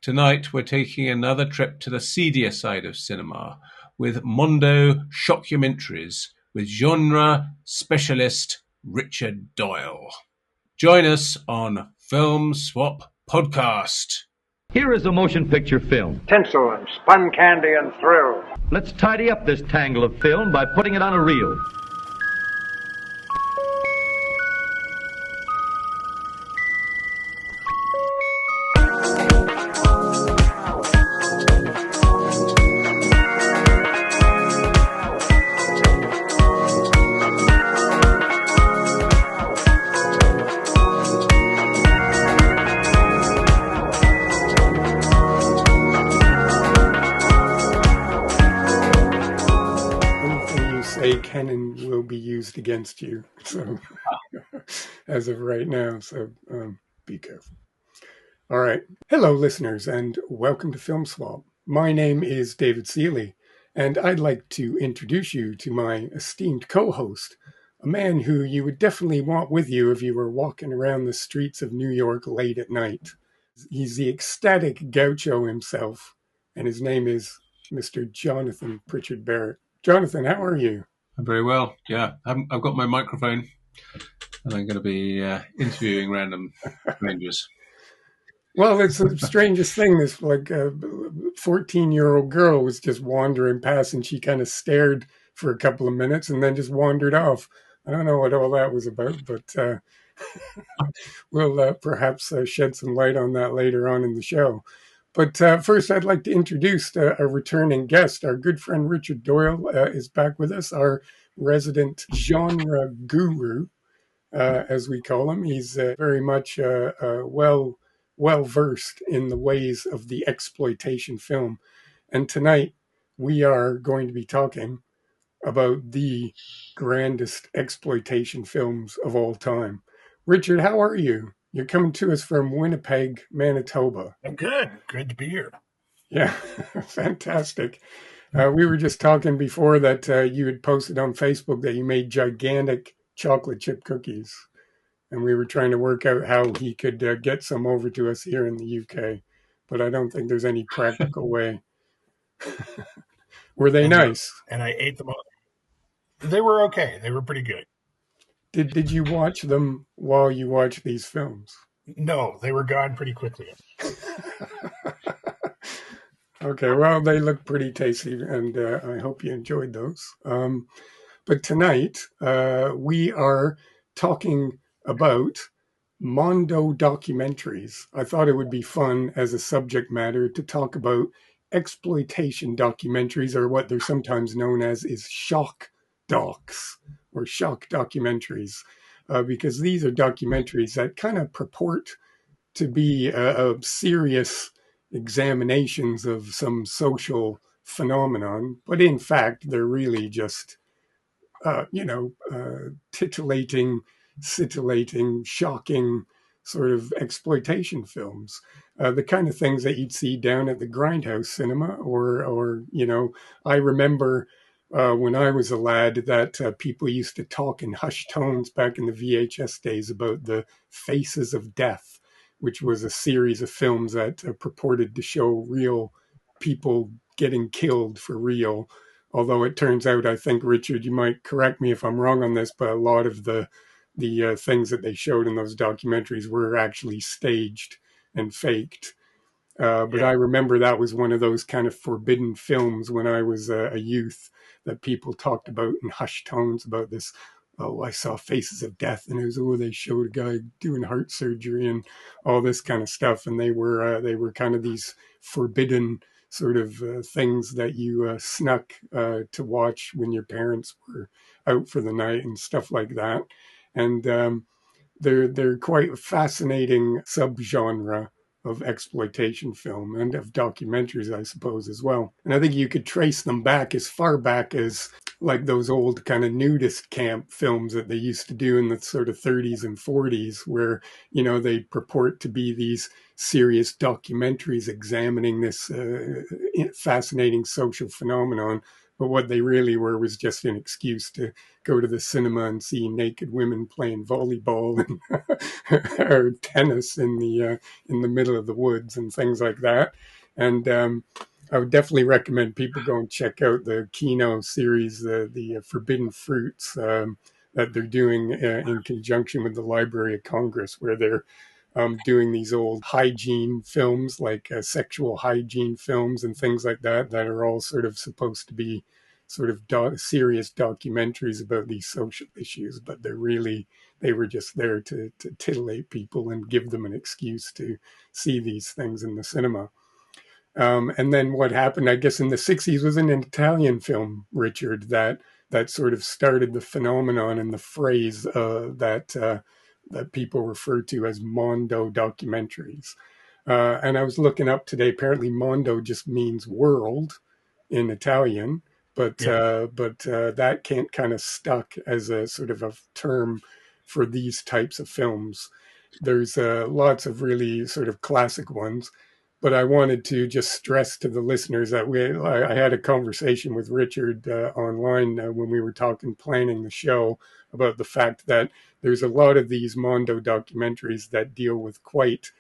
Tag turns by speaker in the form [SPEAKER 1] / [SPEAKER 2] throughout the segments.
[SPEAKER 1] Tonight, we're taking another trip to the seedier side of cinema with Mondo Shockumentaries with genre specialist Richard Doyle. Join us on Film Swap Podcast.
[SPEAKER 2] Here is a motion picture film.
[SPEAKER 3] Tinsel and spun candy and thrill.
[SPEAKER 2] Let's tidy up this tangle of film by putting it on a reel.
[SPEAKER 4] Against you, so as of right now, so be careful. All right. Hello, listeners, and welcome to Film Swap. My name is David Seeley, and I'd like to introduce you to my esteemed co-host, a man who you would definitely want with you if you were walking around the streets of New York late at night. He's the ecstatic gaucho himself, and his name is Mr. Jonathan Pritchard Barrett. Jonathan, how are you?
[SPEAKER 1] I'm very well, yeah. I've got my microphone and I'm going to be interviewing random strangers.
[SPEAKER 4] Well, it's the strangest thing. This like a 14-year-old girl was just wandering past and she kind of stared for a couple of minutes and then just wandered off. I don't know what all that was about, but we'll perhaps shed some light on that later on in the show. But first, I'd like to introduce a returning guest. Our good friend Richard Doyle is back with us, our resident genre guru, as we call him. He's very much well-versed in the ways of the exploitation film. And tonight, we are going to be talking about the grandest exploitation films of all time. Richard, how are you? You're coming to us from Winnipeg, Manitoba.
[SPEAKER 5] I'm good. Good to be here.
[SPEAKER 4] Yeah, fantastic. We were just talking before that you had posted on Facebook that you made gigantic chocolate chip cookies. And we were trying to work out how he could get some over to us here in the UK. But I don't think there's any practical way. Were they nice?
[SPEAKER 5] And I ate them all. They were okay. They were pretty good.
[SPEAKER 4] Did you watch them while you watched these films?
[SPEAKER 5] No, they were gone pretty quickly.
[SPEAKER 4] Okay, well, they look pretty tasty, and I hope you enjoyed those. But tonight, we are talking about Mondo documentaries. I thought it would be fun as a subject matter to talk about exploitation documentaries, or what they're sometimes known as is shock docs, or shock documentaries, because these are documentaries that kind of purport to be serious examinations of some social phenomenon, but in fact, they're really just, titillating, shocking sort of exploitation films, the kind of things that you'd see down at the Grindhouse cinema, or I remember when I was a lad that people used to talk in hushed tones back in the VHS days about the Faces of Death, which was a series of films that purported to show real people getting killed for real. Although it turns out, I think, Richard, you might correct me if I'm wrong on this, but a lot of the things that they showed in those documentaries were actually staged and faked. But I remember that was one of those kind of forbidden films when I was a youth that people talked about in hushed tones about this. Oh, I saw Faces of Death, and it was, they showed a guy doing heart surgery and all this kind of stuff. And they were kind of these forbidden sort of things that you snuck to watch when your parents were out for the night and stuff like that. And they're quite a fascinating subgenre of exploitation film and of documentaries, I suppose, as well. And I think you could trace them back as far back as like those old kind of nudist camp films that they used to do in the sort of 30s and 40s, where, they purport to be these serious documentaries examining this fascinating social phenomenon but what they really were was just an excuse to go to the cinema and see naked women playing volleyball and or tennis in the middle of the woods and things like that. And I would definitely recommend people go and check out the Kino series, the Forbidden Fruits, that they're doing in conjunction with the Library of Congress, where they're doing these old hygiene films, like sexual hygiene films and things like that, that are all sort of supposed to be sort of serious documentaries about these social issues, but they were just there to titillate people and give them an excuse to see these things in the cinema. And then what happened, I guess, in the 60s was an Italian film, Richard, that sort of started the phenomenon and the phrase that people refer to as Mondo documentaries. And I was looking up today. Apparently, Mondo just means world in Italian, but that can't kind of stuck as a sort of a term for these types of films. There's lots of really sort of classic ones. But I wanted to just stress to the listeners that I had a conversation with Richard online when we were planning the show, about the fact that there's a lot of these Mondo documentaries that deal with quite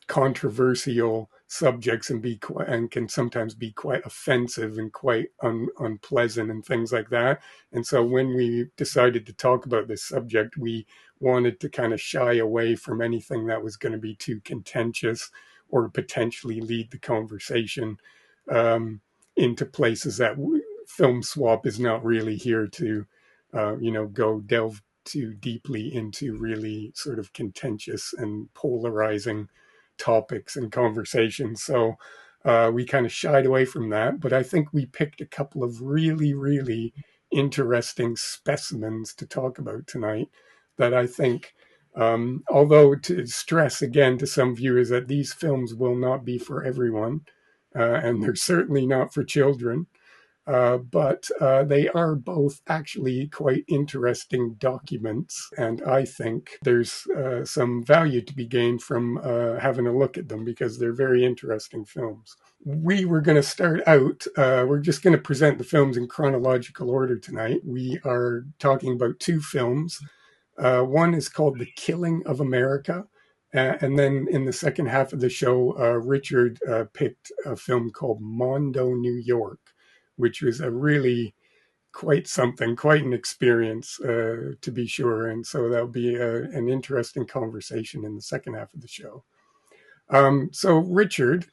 [SPEAKER 4] controversial subjects and can sometimes be quite offensive and quite unpleasant and things like that. And so when we decided to talk about this subject, we wanted to kind of shy away from anything that was going to be too contentious or potentially lead the conversation into places that Film Swap is not really here to, go delve too deeply into really sort of contentious and polarizing topics and conversations. So we kind of shied away from that. But I think we picked a couple of really, really interesting specimens to talk about tonight that I think, although to stress again to some viewers that these films will not be for everyone, and they're certainly not for children, but they are both actually quite interesting documents, and I think there's some value to be gained from having a look at them because they're very interesting films. We were going to start out, we're just going to present the films in chronological order tonight. We are talking about two films. One is called The Killing of America. And then in the second half of the show, Richard picked a film called Mondo New York, which was a really quite something, quite an experience, to be sure. And so that'll be an interesting conversation in the second half of the show. So Richard,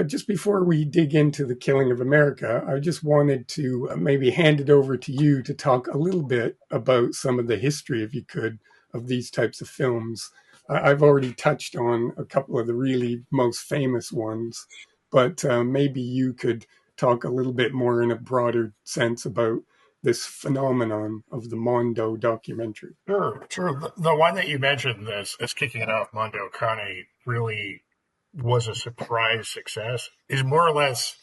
[SPEAKER 4] just before we dig into The Killing of America, I just wanted to maybe hand it over to you to talk a little bit about some of the history, if you could, of these types of films. I've already touched on a couple of the really most famous ones, but maybe you could talk a little bit more in a broader sense about this phenomenon of the Mondo documentary.
[SPEAKER 5] Sure. The one that you mentioned as kicking it off, Mondo Carne, really was a surprise success. Is more or less,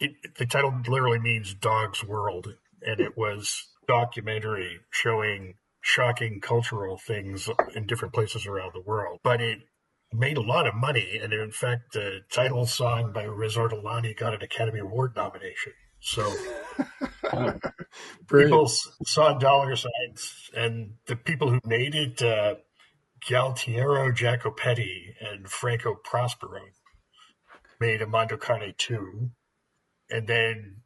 [SPEAKER 5] the title literally means Dog's World, and it was documentary showing shocking cultural things in different places around the world. But it made a lot of money, and in fact, the title song by Riz Ortolani got an Academy Award nomination. So people saw dollar signs, and the people who made it, Galtiero Jacopetti and Franco Prospero, made a Mondo Carne 2, and then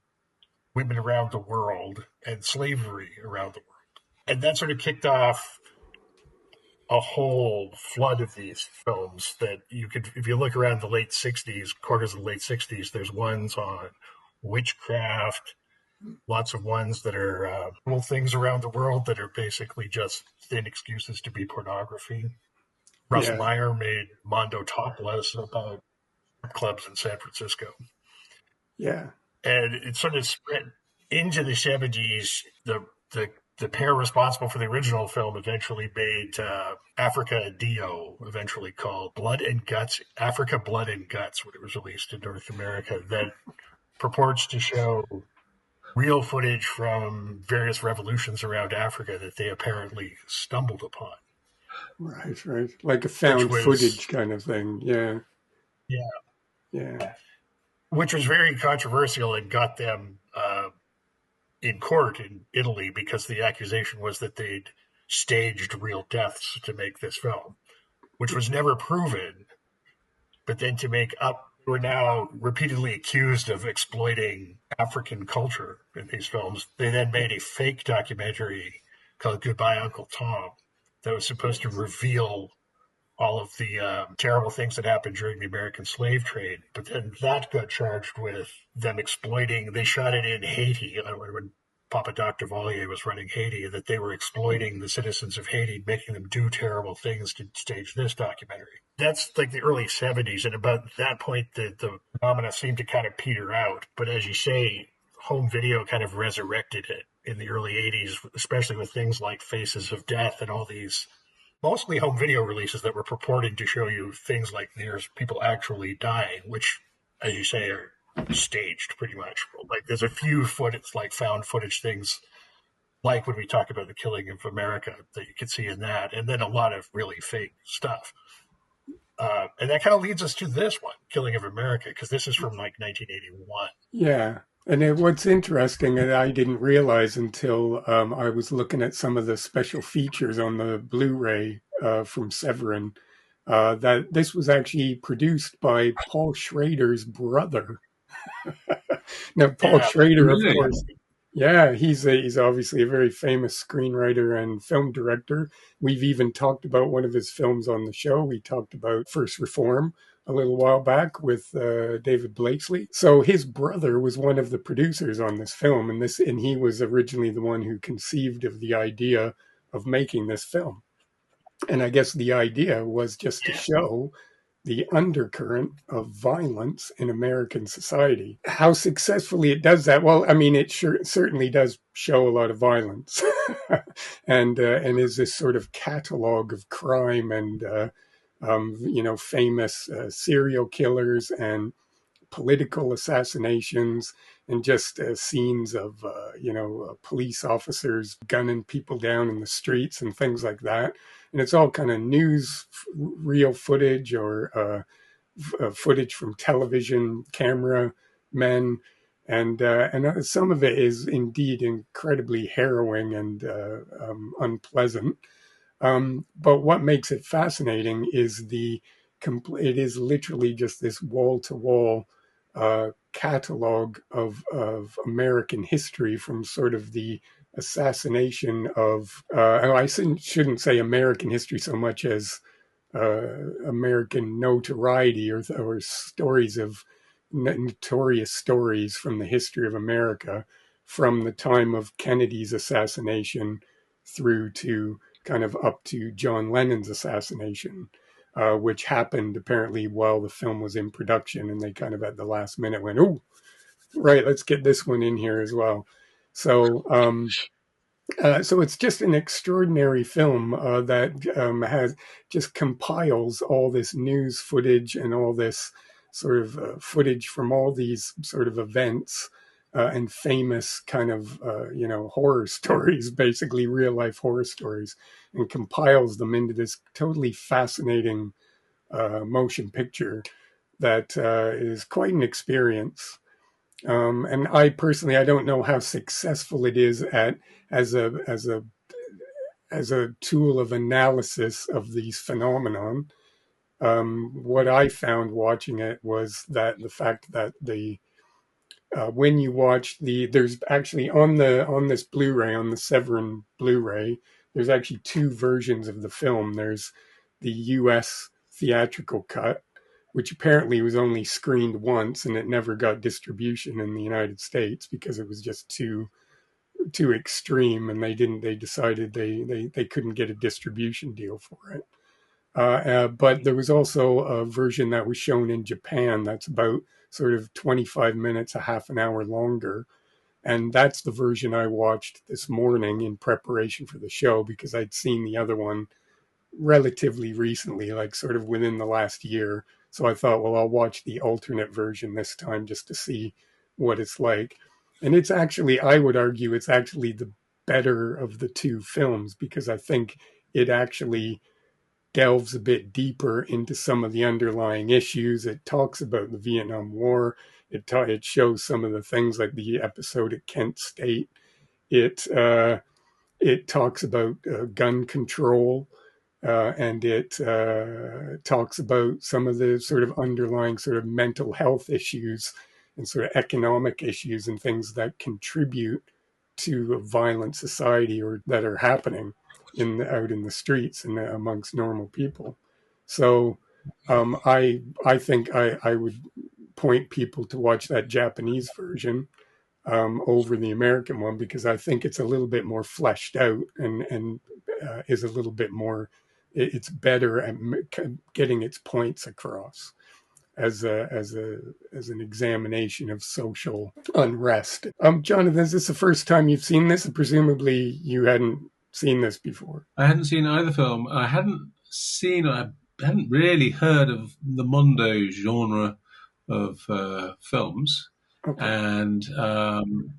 [SPEAKER 5] Women Around the World and Slavery Around the World. And that sort of kicked off a whole flood of these films that you could, if you look around the late 60s, quarters of the late 60s, there's ones on witchcraft, lots of ones that are little things around the world that are basically just thin excuses to be pornography. Russ Meyer made Mondo Topless about clubs in San Francisco.
[SPEAKER 4] Yeah.
[SPEAKER 5] And it sort of spread into the 70s. The pair responsible for the original film eventually made Africa Dio, eventually called Blood and Guts, Africa Blood and Guts, when it was released in North America, that purports to show real footage from various revolutions around Africa that they apparently stumbled upon.
[SPEAKER 4] Right. Like a found footage kind of thing. Yeah.
[SPEAKER 5] Which was very controversial and got them in court in Italy because the accusation was that they'd staged real deaths to make this film, which was never proven. But then to make up, we're now repeatedly accused of exploiting African culture in these films. They then made a fake documentary called Goodbye, Uncle Tom that was supposed to reveal all of the terrible things that happened during the American slave trade. But then that got charged with them exploiting. They shot it in Haiti when Papa Doc Duvalier was running Haiti, that they were exploiting the citizens of Haiti, making them do terrible things to stage this documentary. That's like the early 70s, and about that point, the phenomena seemed to kind of peter out. But as you say, home video kind of resurrected it in the early 80s, especially with things like Faces of Death and all these mostly home video releases that were purporting to show you things like there's people actually dying, which, as you say, are staged pretty much. Like there's a few footage, like found footage things, like when we talk about the killing of America that you can see in that, and then a lot of really fake stuff. And that kind of leads us to this one, Killing of America, because this is from like 1981.
[SPEAKER 4] Yeah. And what's interesting, and I didn't realize until I was looking at some of the special features on the Blu-ray from Severin, that this was actually produced by Paul Schrader's brother. Now, Paul Schrader, of course, he's obviously a very famous screenwriter and film director. We've even talked about one of his films on the show. We talked about First Reform a little while back with David Blakesley. So his brother was one of the producers on this film, and he was originally the one who conceived of the idea of making this film. And I guess the idea was just to show the undercurrent of violence in American society. How successfully it does that? Well, I mean, it certainly does show a lot of violence, and is this sort of catalog of crime and famous serial killers and political assassinations, and just scenes of police officers gunning people down in the streets and things like that. And it's all kind of news reel footage or footage from television camera men, and some of it is indeed incredibly harrowing and unpleasant. But what makes it fascinating is it is literally just this wall-to-wall catalog of American history, from sort of the assassination of, I shouldn't say American history so much as American notoriety or stories of notorious stories from the history of America, from the time of Kennedy's assassination through to kind of up to John Lennon's assassination, which happened apparently while the film was in production, and they kind of at the last minute went, "Oh, right, let's get this one in here as well." So it's just an extraordinary film that has just compiles all this news footage and all this sort of footage from all these sort of events and famous kind of horror stories, basically real life horror stories, and compiles them into this totally fascinating motion picture that is quite an experience. And I personally, I don't know how successful it is as a tool of analysis of these phenomenon. What I found watching it was that the fact that when you watch there's actually on this Blu-ray, on the Severin Blu-ray, there's actually two versions of the film. There's the U.S. theatrical cut, which apparently was only screened once, and it never got distribution in the United States because it was just too extreme, and they decided they couldn't get a distribution deal for it. But there was also a version that was shown in Japan that's about sort of 25 minutes, a half an hour longer. And that's the version I watched this morning in preparation for the show, because I'd seen the other one relatively recently, like sort of within the last year. So I thought, well, I'll watch the alternate version this time just to see what it's like. And it's actually, I would argue, it's actually the better of the two films, because I think it actually delves a bit deeper into some of the underlying issues. It talks about the Vietnam War. It shows some of the things like the episode at Kent State. it talks about gun control, and it talks about some of the sort of underlying sort of mental health issues and sort of economic issues and things that contribute to a violent society or that are happening out in the streets and amongst normal people. So I think I would point people to watch that Japanese version over the American one, because I think it's a little bit more fleshed out and is a little bit more. It's better at getting its points across as an examination of social unrest. Jonathan, is this the first time you've seen this? Presumably, you hadn't seen this before.
[SPEAKER 1] I hadn't seen either film. I hadn't really heard of the Mondo genre of films.
[SPEAKER 4] Okay.
[SPEAKER 1] And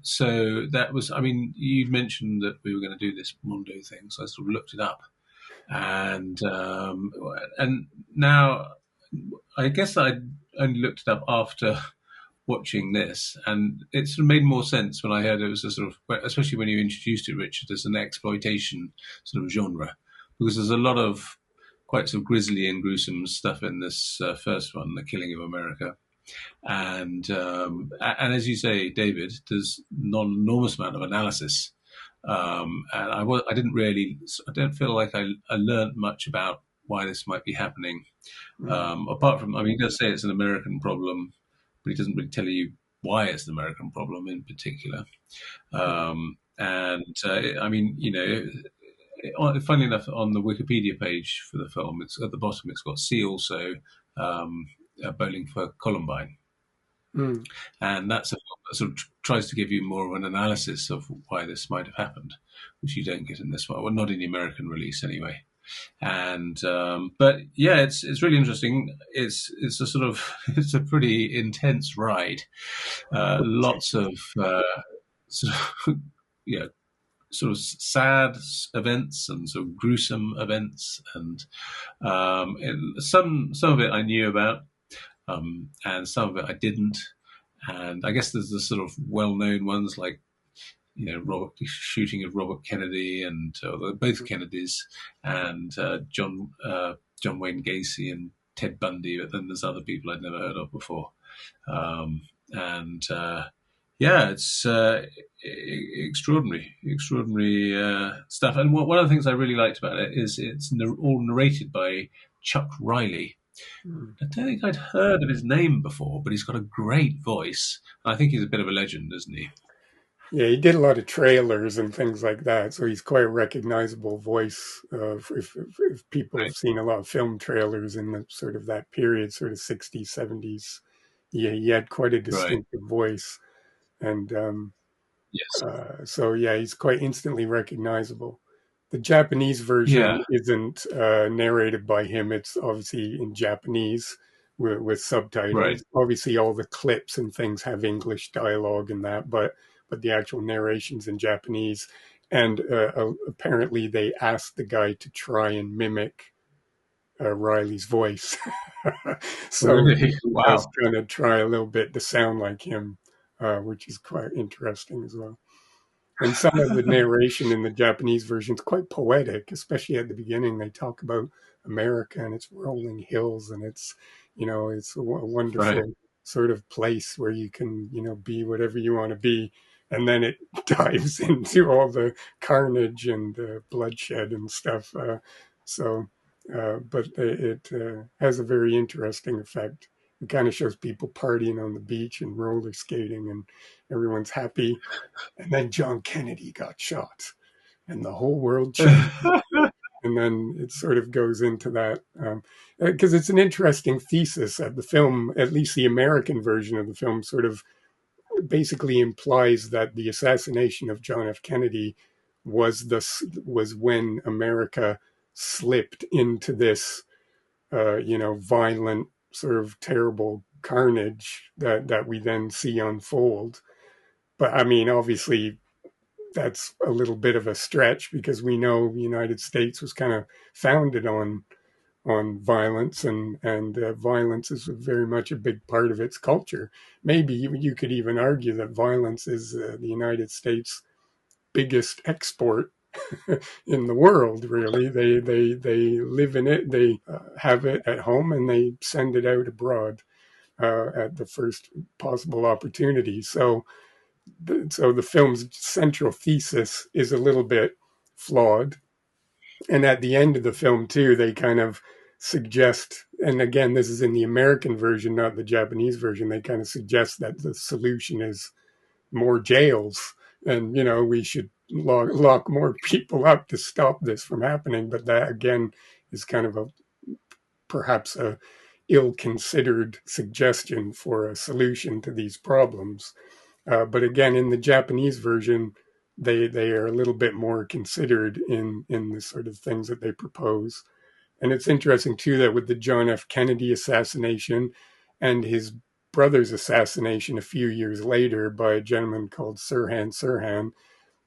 [SPEAKER 1] so that was, I mean, you mentioned that we were going to do this Mondo thing, so I sort of looked it up. And now I guess I only looked it up after watching this, and it sort of made more sense when I heard it was a sort of, especially when you introduced it, Richard, as an exploitation sort of genre, because there's a lot of quite sort of grisly and gruesome stuff in this first one, The Killing of America. And as you say, David, there's not an enormous amount of analysis, and I don't feel like I learned much about why this might be happening. Apart from, I mean, he does say it's an American problem, but he doesn't really tell you why it's an American problem in particular. I mean, you know, funnily enough, on the Wikipedia page for the film, it's at the bottom. It's got "See also Bowling for Columbine," and that's a film that sort of tries to give you more of an analysis of why this might have happened, which you don't get in this one, well, not in the American release anyway. And but yeah, it's really interesting. It's a sort of it's a pretty intense ride. Lots of sort of sort of sad events and sort of gruesome events, and some of it I knew about, and some of it I didn't. And I guess there's the sort of well-known ones like, you know, shooting of Robert Kennedy and both Kennedys, and John Wayne Gacy and Ted Bundy. But then there's other people I'd never heard of before, yeah, it's extraordinary stuff. And one of the things I really liked about it is it's all narrated by Chuck Riley. I don't think I'd heard of his name before, but he's got a great voice. I think he's a bit of a legend, isn't he?
[SPEAKER 4] Yeah, he did a lot of trailers and things like that, so he's quite a recognizable voice. If people have seen a lot of film trailers in the sort of that period, sort of 60s, 70s, yeah, he had quite a distinctive voice. And
[SPEAKER 1] yes.
[SPEAKER 4] So yeah, he's quite instantly recognizable. The Japanese version isn't narrated by him. It's obviously in Japanese with subtitles.
[SPEAKER 1] Right.
[SPEAKER 4] Obviously, all the clips and things have English dialogue and that, but the actual narration's in Japanese. And apparently they asked the guy to try and mimic Riley's voice. So
[SPEAKER 1] really? Wow.
[SPEAKER 4] He was trying to try a little bit to sound like him, which is quite interesting as well. And some of the narration in the Japanese version is quite poetic, especially at the beginning. They talk about America and its rolling hills, and it's, you know, it's a wonderful sort of place where you can, you know, be whatever you want to be. And then it dives into all the carnage and bloodshed and stuff. But it has a very interesting effect. It kind of shows people partying on the beach and roller skating, and everyone's happy. And then John Kennedy got shot, and the whole world changed. And then it sort of goes into that, because it's an interesting thesis that the film, at least the American version of the film, sort of basically implies that the assassination of John F. Kennedy was when America slipped into this, violent, sort of terrible carnage that we then see unfold. But I mean, obviously, that's a little bit of a stretch, because we know the United States was kind of founded on violence, and violence is very much a big part of its culture. Maybe you could even argue that violence is the United States biggest export in the world. Really, they live in it. They have it at home, and they send it out abroad at the first possible opportunity. So the film's central thesis is a little bit flawed. And at the end of the film, too, they kind of suggest, and again, this is in the American version, not the Japanese version, they kind of suggest that the solution is more jails. And, we should lock more people up to stop this from happening. But that, again, is kind of perhaps a ill-considered suggestion for a solution to these problems. But again, in the Japanese version, they are a little bit more considered in the sort of things that they propose. And it's interesting, too, that with the John F. Kennedy assassination and his brother's assassination a few years later by a gentleman called Sirhan,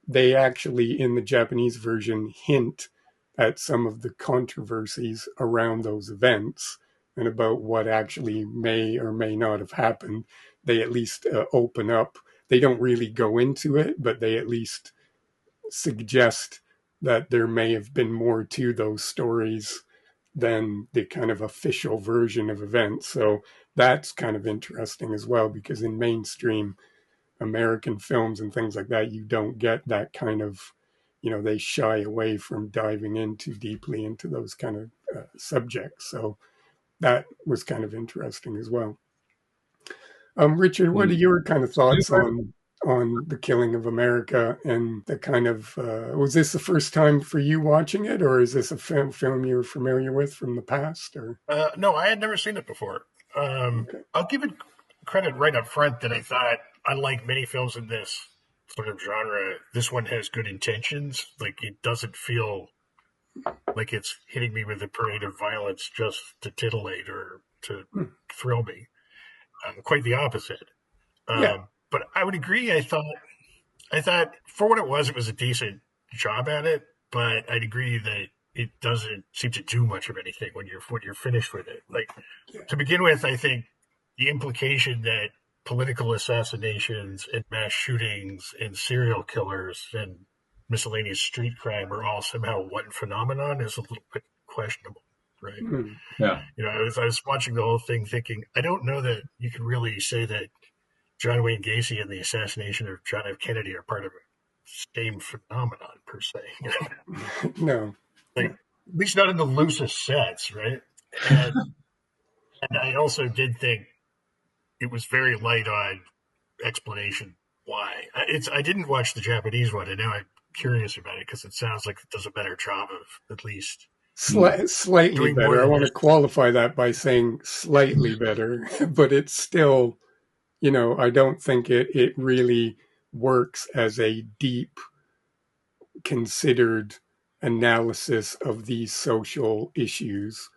[SPEAKER 4] they actually, in the Japanese version, hint at some of the controversies around those events and about what actually may or may not have happened. They at least open up. They don't really go into it, but they at least suggest that there may have been more to those stories than the kind of official version of events. So that's kind of interesting as well, because in mainstream American films and things like that, you don't get that kind of, they shy away from diving in too deeply into those kind of subjects. So that was kind of interesting as well. Richard, what are your kind of thoughts on the killing of America and the kind of, was this the first time for you watching it, or is this a film you're familiar with from the past? Or
[SPEAKER 5] No, I had never seen it before. Okay. I'll give it credit right up front that I thought, unlike many films in this sort of genre, this one has good intentions. Like, it doesn't feel like it's hitting me with a parade of violence just to titillate or to thrill me. Quite the opposite. But I would agree. I thought for what it was a decent job at it. But I'd agree that it doesn't seem to do much of anything when you're finished with it. Like, to begin with, I think the implication that political assassinations and mass shootings and serial killers and miscellaneous street crime are all somehow one phenomenon is a little bit questionable. Right.
[SPEAKER 4] Mm-hmm.
[SPEAKER 1] Yeah.
[SPEAKER 5] I was watching the whole thing thinking, I don't know that you can really say that John Wayne Gacy and the assassination of John F. Kennedy are part of the same phenomenon per se.
[SPEAKER 4] No.
[SPEAKER 5] Like, at least not in the loosest sense, right? And I also did think it was very light on explanation why. I didn't watch the Japanese one, and now I'm curious about it because it sounds like it does a better job of at least
[SPEAKER 4] slightly better. I want to qualify that by saying slightly better, but it's still, I don't think it really works as a deep, considered analysis of these social issues.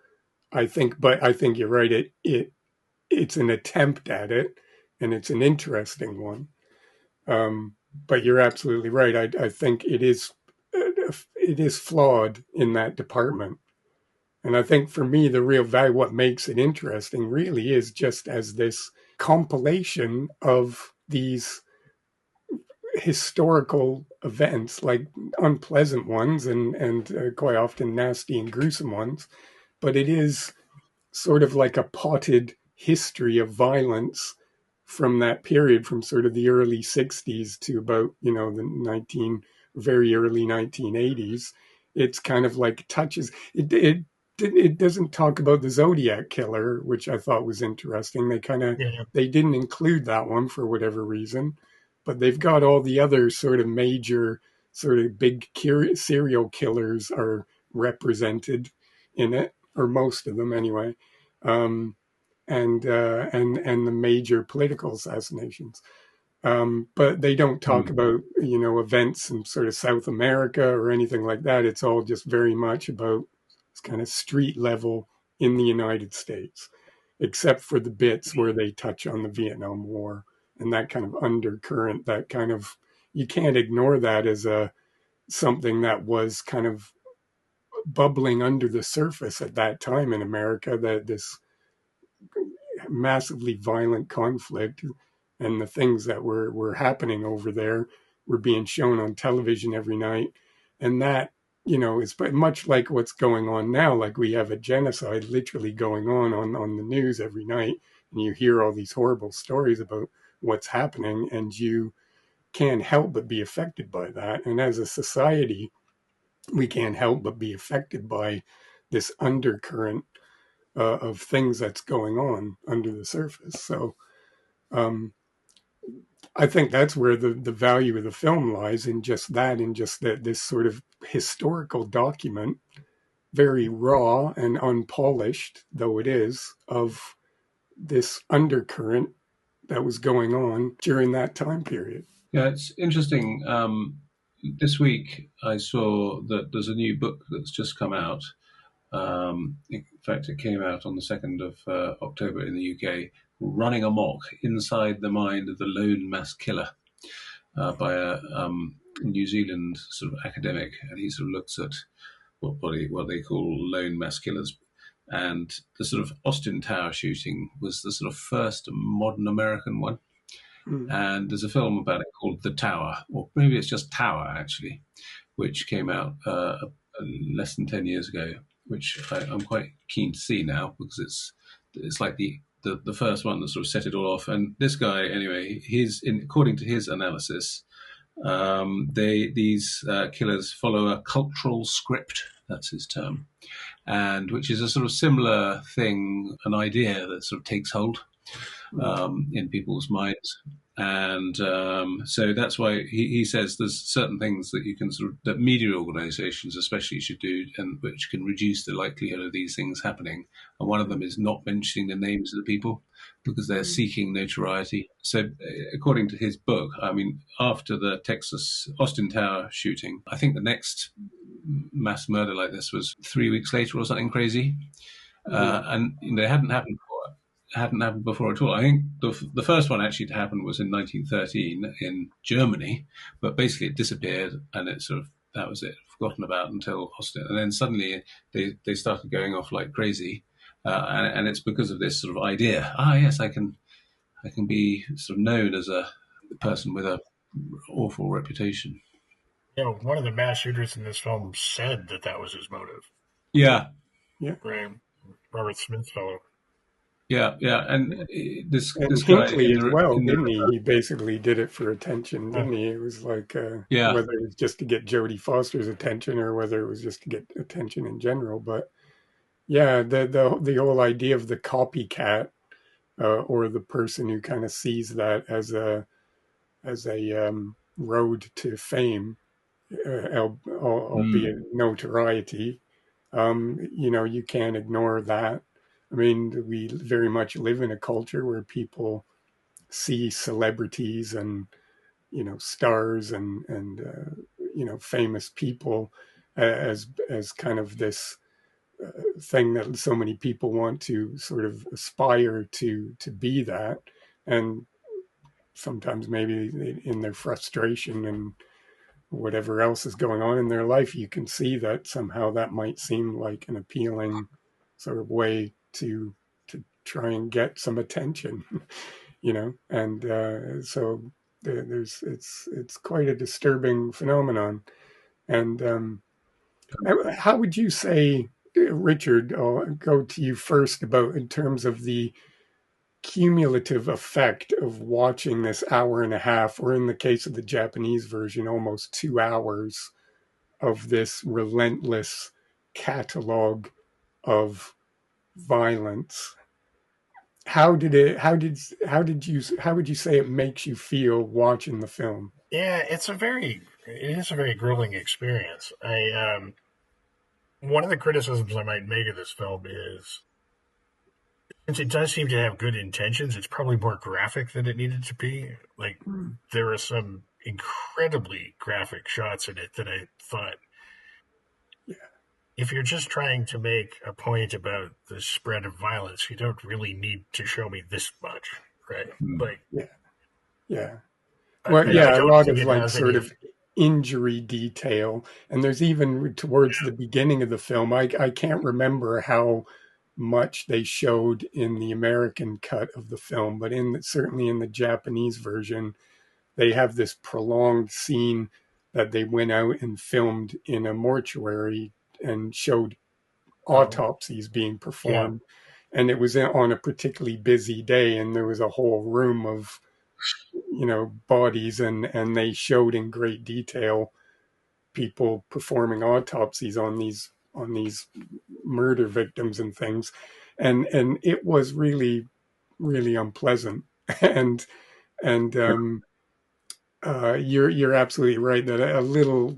[SPEAKER 4] I think you're right. It's an attempt at it, and it's an interesting one. But you're absolutely right. I think it is flawed in that department. And I think for me, the real value, what makes it interesting really is just as this compilation of these historical events, like unpleasant ones and quite often nasty and gruesome ones. But it is sort of like a potted history of violence from that period, from sort of the early 60s to about, the very early 1980s. It's kind of like touches. It doesn't talk about the Zodiac killer, which I thought was interesting. They didn't include that one for whatever reason, but they've got all the other sort of major, sort of big serial killers are represented in it, or most of them anyway, and the major political assassinations. But they don't talk about, events in sort of South America or anything like that. It's all just very much about this kind of street level in the United States, except for the bits where they touch on the Vietnam War and that kind of undercurrent, that kind of, you can't ignore that as something that was kind of bubbling under the surface at that time in America, that this massively violent conflict and the things that were happening over there were being shown on television every night. And that, is much like what's going on now. Like we have a genocide literally going on the news every night, and you hear all these horrible stories about what's happening, and you can't help but be affected by that. And as a society, we can't help but be affected by this undercurrent of things that's going on under the surface. So um, I think that's where the value of the film lies, in just that this sort of historical document, very raw and unpolished though it is, of this undercurrent that was going on during that time period.
[SPEAKER 1] Yeah, it's interesting. This week I saw that there's a new book that's just come out. In fact, it came out on the 2nd of October in the UK, Running Amok, Inside the Mind of the Lone Mass Killer, by a New Zealand sort of academic. And he sort of looks at what they call lone mass killers. And the sort of Austin Tower shooting was the sort of first modern American one. And there's a film about it called The Tower, or maybe it's just Tower, actually, which came out less than 10 years ago, which I'm quite keen to see now, because it's like the first one that sort of set it all off. And this guy, anyway, according to his analysis, these killers follow a cultural script, that's his term, and which is a sort of similar thing, an idea that sort of takes hold in people's minds. And so that's why he says there's certain things that you can that media organizations especially should do, and which can reduce the likelihood of these things happening. And one of them is not mentioning the names of the people, because they're seeking notoriety. So according to his book, I mean, after the Texas Austin Tower shooting, I think the next mass murder like this was 3 weeks later or something crazy. And it hadn't happened before at all. I think the first one actually to happen was in 1913 in Germany, but basically it disappeared, and that was it, forgotten about until Austin. And then suddenly they started going off like crazy, and it's because of this sort of idea. Yes, I can be sort of known as a person with a awful reputation.
[SPEAKER 5] One of the mass shooters in this film said that was his motive.
[SPEAKER 1] Yeah.
[SPEAKER 5] Right. Robert Smith fellow.
[SPEAKER 1] Yeah, and this
[SPEAKER 4] Hinckley as well, didn't he? He basically did it for attention, didn't he? It was like whether it was just to get Jodie Foster's attention or whether it was just to get attention in general. But yeah, the whole idea of the copycat or the person who kind of sees that as a road to fame, albeit notoriety. You can't ignore that. I mean, we very much live in a culture where people see celebrities and, stars and famous people as kind of this thing that so many people want to sort of aspire to be that. And sometimes maybe in their frustration and whatever else is going on in their life, you can see that somehow that might seem like an appealing sort of way to try and get some attention, and so it's quite a disturbing phenomenon. And how would you say, Richard, I'll go to you first, about in terms of the cumulative effect of watching this hour and a half, or in the case of the Japanese version, almost 2 hours of this relentless catalog of violence? How would you say it makes you feel watching the film?
[SPEAKER 5] Yeah, it is a very grueling experience. One of the criticisms I might make of this film is, since it does seem to have good intentions, it's probably more graphic than it needed to be. Like, there are some incredibly graphic shots in it that I thought, if you're just trying to make a point about the spread of violence, you don't really need to show me this much, right? Like,
[SPEAKER 4] a lot of like sort of injury detail, and there's even towards the beginning of the film, I can't remember how much they showed in the American cut of the film, but certainly in the Japanese version, they have this prolonged scene that they went out and filmed in a mortuary and showed
[SPEAKER 5] Oh,
[SPEAKER 4] autopsies being
[SPEAKER 5] yeah.
[SPEAKER 4] performed. And it was on a particularly busy day, and there was a whole room of, bodies, and they showed in great detail people performing autopsies on these murder victims and things. And it was really, really unpleasant. and and you're absolutely right that a little,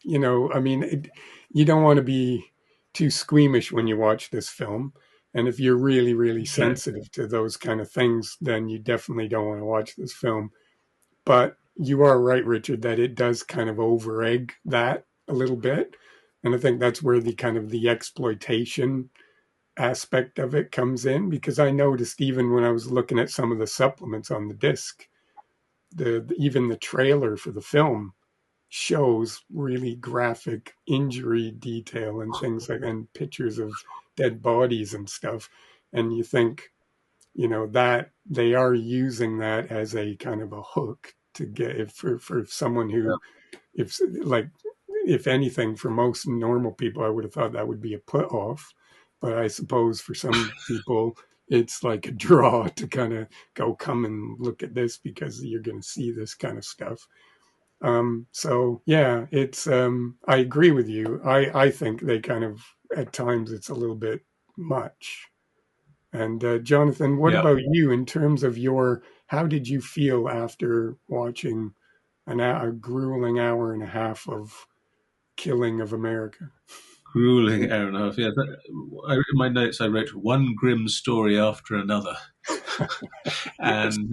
[SPEAKER 4] I mean, you don't want to be too squeamish when you watch this film. And if you're really, really
[SPEAKER 5] Okay.
[SPEAKER 4] sensitive to those kind of things, then you definitely don't want to watch this film. But you are right, Richard, that it does kind of over egg that a little bit. And I think that's where the kind of the exploitation aspect of it comes in, because I noticed even when I was looking at some of the supplements on the disc, even the trailer for the film shows really graphic injury detail and things like, and pictures of dead bodies and stuff. And you think, that they are using that as a kind of a hook to get for someone who, if like, if anything, for most normal people, I would have thought that would be a put off. But I suppose for some people, it's like a draw to kind of go, come and look at this because you're going to see this kind of stuff. So yeah, it's, I agree with you. I think they kind of, at times it's a little bit much. And Jonathan, what
[SPEAKER 1] Yeah.
[SPEAKER 4] about you in terms of how did you feel after watching a grueling hour and a half of Killing of America?
[SPEAKER 1] Grueling hour and a half. Yeah, in my notes I wrote one grim story after another,
[SPEAKER 4] Yes.
[SPEAKER 1] and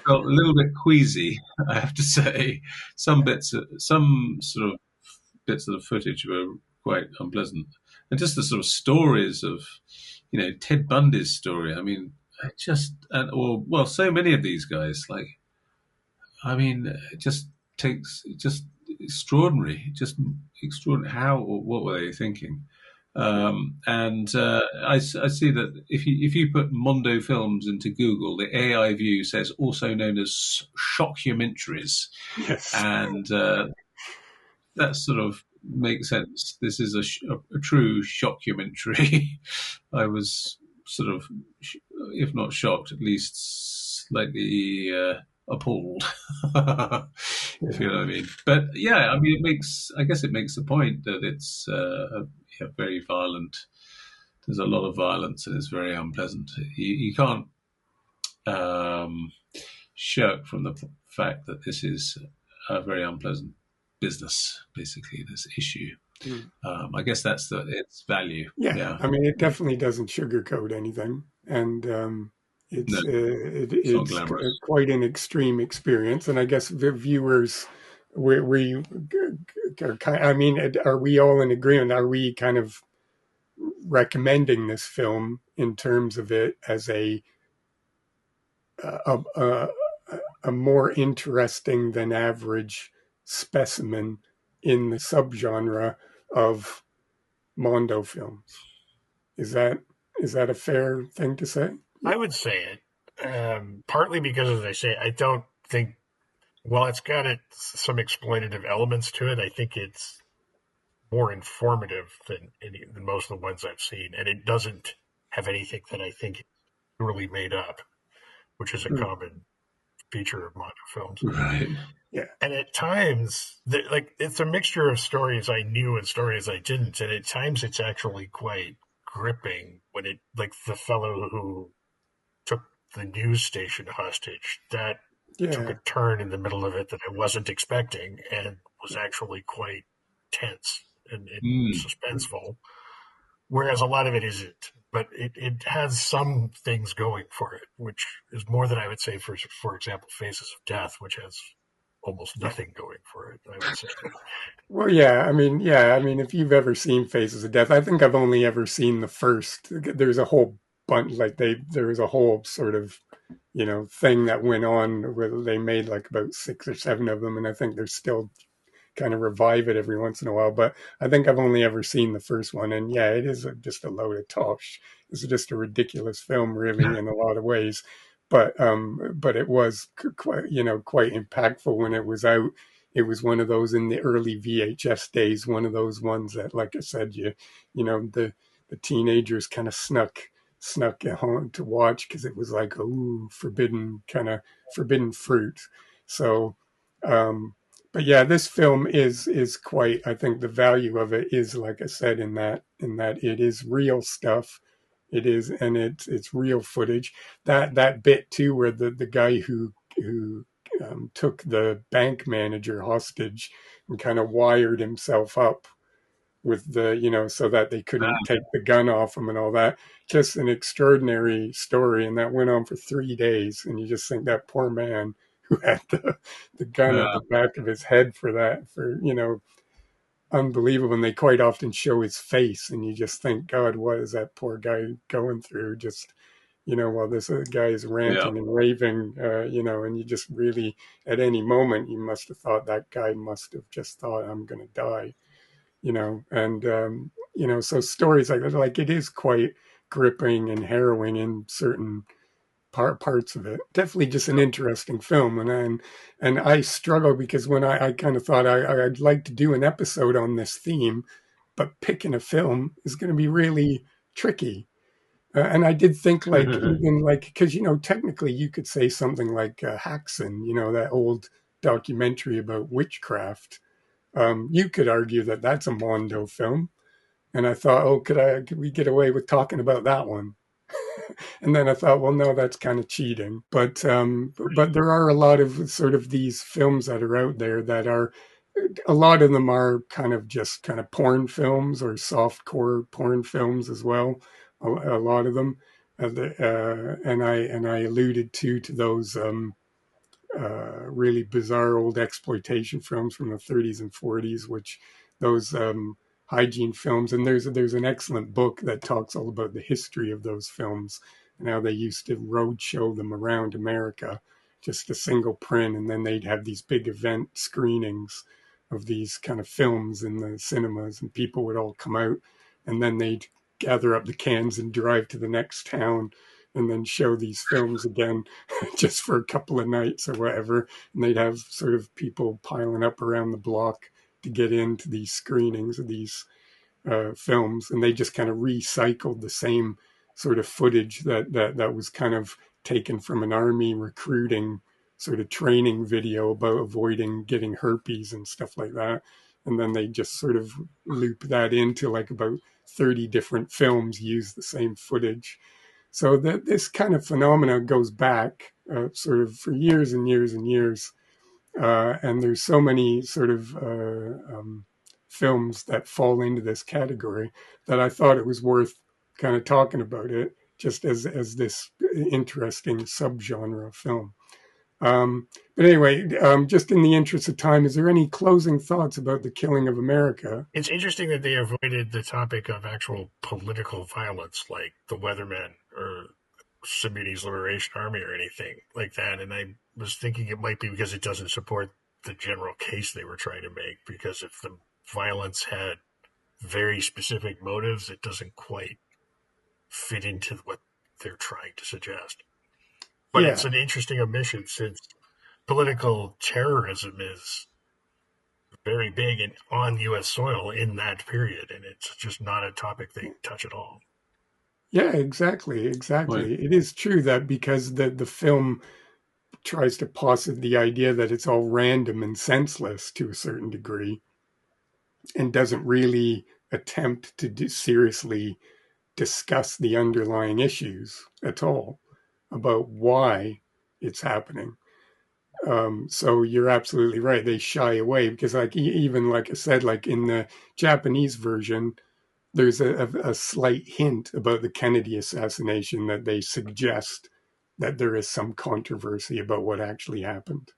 [SPEAKER 1] felt a little bit queasy. I have to say, some sort of bits of the footage were quite unpleasant, and just the sort of stories of, Ted Bundy's story. I mean, so many of these guys. Like, I mean, it just takes just extraordinary, just extraordinary. How or what were they thinking? And I see that if you put Mondo Films into Google, the AI view says also known as shockumentaries,
[SPEAKER 4] Yes.
[SPEAKER 1] and that sort of makes sense. This is a true shockumentary. I was sort of, if not shocked, at least slightly appalled, if you
[SPEAKER 4] Yeah.
[SPEAKER 1] know what I mean. But yeah, I mean, I guess it makes the point that it's very violent. There's a lot of violence and it's very unpleasant. You can't um, shirk from the fact that this is a very unpleasant business, basically, this issue.
[SPEAKER 4] Mm.
[SPEAKER 1] I guess that's its value.
[SPEAKER 4] Yeah.
[SPEAKER 1] Yeah.
[SPEAKER 4] I mean, it definitely doesn't sugarcoat anything. And
[SPEAKER 1] No, it's not
[SPEAKER 4] it's
[SPEAKER 1] glamorous.
[SPEAKER 4] quite an extreme experience. And I guess the viewers, we I mean, are we all in agreement? Are we kind of recommending this film in terms of it as a, a, a more interesting than average specimen in the subgenre of Mondo films? Is that is that a fair thing to say?
[SPEAKER 5] I would say it, partly because, as I say, I don't think, well, it's got some exploitative elements to it. I think it's more informative than most of the ones I've seen, and it doesn't have anything that I think is really made up, which is a
[SPEAKER 4] Hmm.
[SPEAKER 5] common feature of Mondo films.
[SPEAKER 1] Right.
[SPEAKER 4] Yeah.
[SPEAKER 5] And at times, like, it's a mixture of stories I knew and stories I didn't, and at times it's actually quite gripping when it, like the fellow who took the news station hostage, that took a
[SPEAKER 4] Yeah.
[SPEAKER 5] turn in the middle of it that I wasn't expecting and was actually quite tense and
[SPEAKER 1] Mm.
[SPEAKER 5] suspenseful, whereas a lot of it isn't. But it has some things going for it, which is more than I would say for example, Faces of Death, which has almost nothing going for it, I would say.
[SPEAKER 4] Well, yeah. I mean, if you've ever seen Faces of Death, I think I've only ever seen the first. There's a whole bunch, like there was a whole sort of, thing that went on where they made like about 6 or 7 of them, and I think they're still kind of revive it every once in a while. But I think I've only ever seen the first one, and yeah, it is just a load of tosh. It's just a ridiculous film, really, in a lot of ways. but it was quite, quite impactful when it was out. It was one of those in the early VHS days, one of those ones that, like I said, the teenagers kind of snuck at home to watch because it was like, ooh, forbidden fruit. So, but yeah, this film is quite. I think the value of it is, like I said, in that it is real stuff. It is, and it's real footage. That bit too, where the guy who took the bank manager hostage and kind of wired himself up with so that they couldn't take the gun off him and all that. Just an extraordinary story, and that went on for 3 days. And you just think that poor man who had the gun at the back of his head for unbelievable. And they quite often show his face, and you just think, God, what is that poor guy going through? Just while this guy is ranting and raving, and you just really, at any moment, you must have thought that guy must have just thought, I'm going to die, and so stories like that, like, it is quite gripping and harrowing in certain parts of it. Definitely just an interesting film, and I struggle because when I kind of thought I'd like to do an episode on this theme, but picking a film is going to be really tricky. And I did think, like, even like, because technically you could say something like Haxan, that old documentary about witchcraft. You could argue that that's a Mondo film, and I thought, oh, could we get away with talking about that one? And then I thought, well, no, that's kind of cheating. But there are a lot of sort of these films that are out there that are, a lot of them are kind of just kind of porn films or softcore porn films as well. A lot of them, and I alluded to those really bizarre old exploitation films from the 30s and 40s, which those hygiene films. And there's an excellent book that talks all about the history of those films and how they used to roadshow them around America, just a single print, and then they'd have these big event screenings of these kind of films in the cinemas, and people would all come out, and then they'd gather up the cans and drive to the next town and then show these films again just for a couple of nights or whatever. And they'd have sort of people piling up around the block to get into these screenings of these films. And they just kind of recycled the same sort of footage that was kind of taken from an army recruiting sort of training video about avoiding getting herpes and stuff like that. And then they just sort of loop that into like about 30 different films, use the same footage. So this kind of phenomena goes back sort of for years and years and years. And there's so many sort of films that fall into this category that I thought it was worth kind of talking about it just as this interesting subgenre of film. But anyway, just in the interest of time, is there any closing thoughts about the killing of America?
[SPEAKER 5] It's interesting that they avoided the topic of actual political violence, like the Weathermen or Sudanese Liberation Army or anything like that. And I was thinking it might be because it doesn't support the general case they were trying to make, because if the violence had very specific motives, it doesn't quite fit into what they're trying to suggest. But It's an interesting omission, since political terrorism is very big and on U.S. soil in that period, and it's just not a topic they touch at all.
[SPEAKER 4] Yeah, exactly. Right. It is true that because the film tries to posit the idea that it's all random and senseless to a certain degree, and doesn't really attempt to seriously discuss the underlying issues at all about why it's happening. So you're absolutely right. They shy away because, like, even like I said, like in the Japanese version, there's a slight hint about the Kennedy assassination that they suggest that there is some controversy about what actually happened.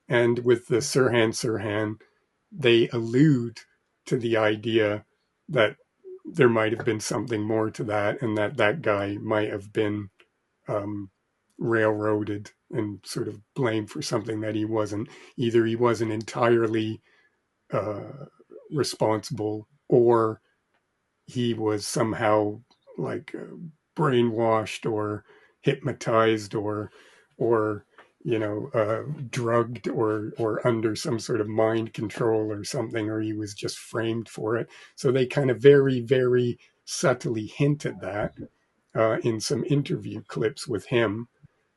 [SPEAKER 4] And with the Sirhan, they allude to the idea that there might have been something more to that, and that guy might have been railroaded and sort of blamed for something that he wasn't. Either he wasn't entirely responsible, or he was somehow like brainwashed, or hypnotized or drugged or under some sort of mind control or something, or he was just framed for it. So they kind of very, very subtly hint at that in some interview clips with him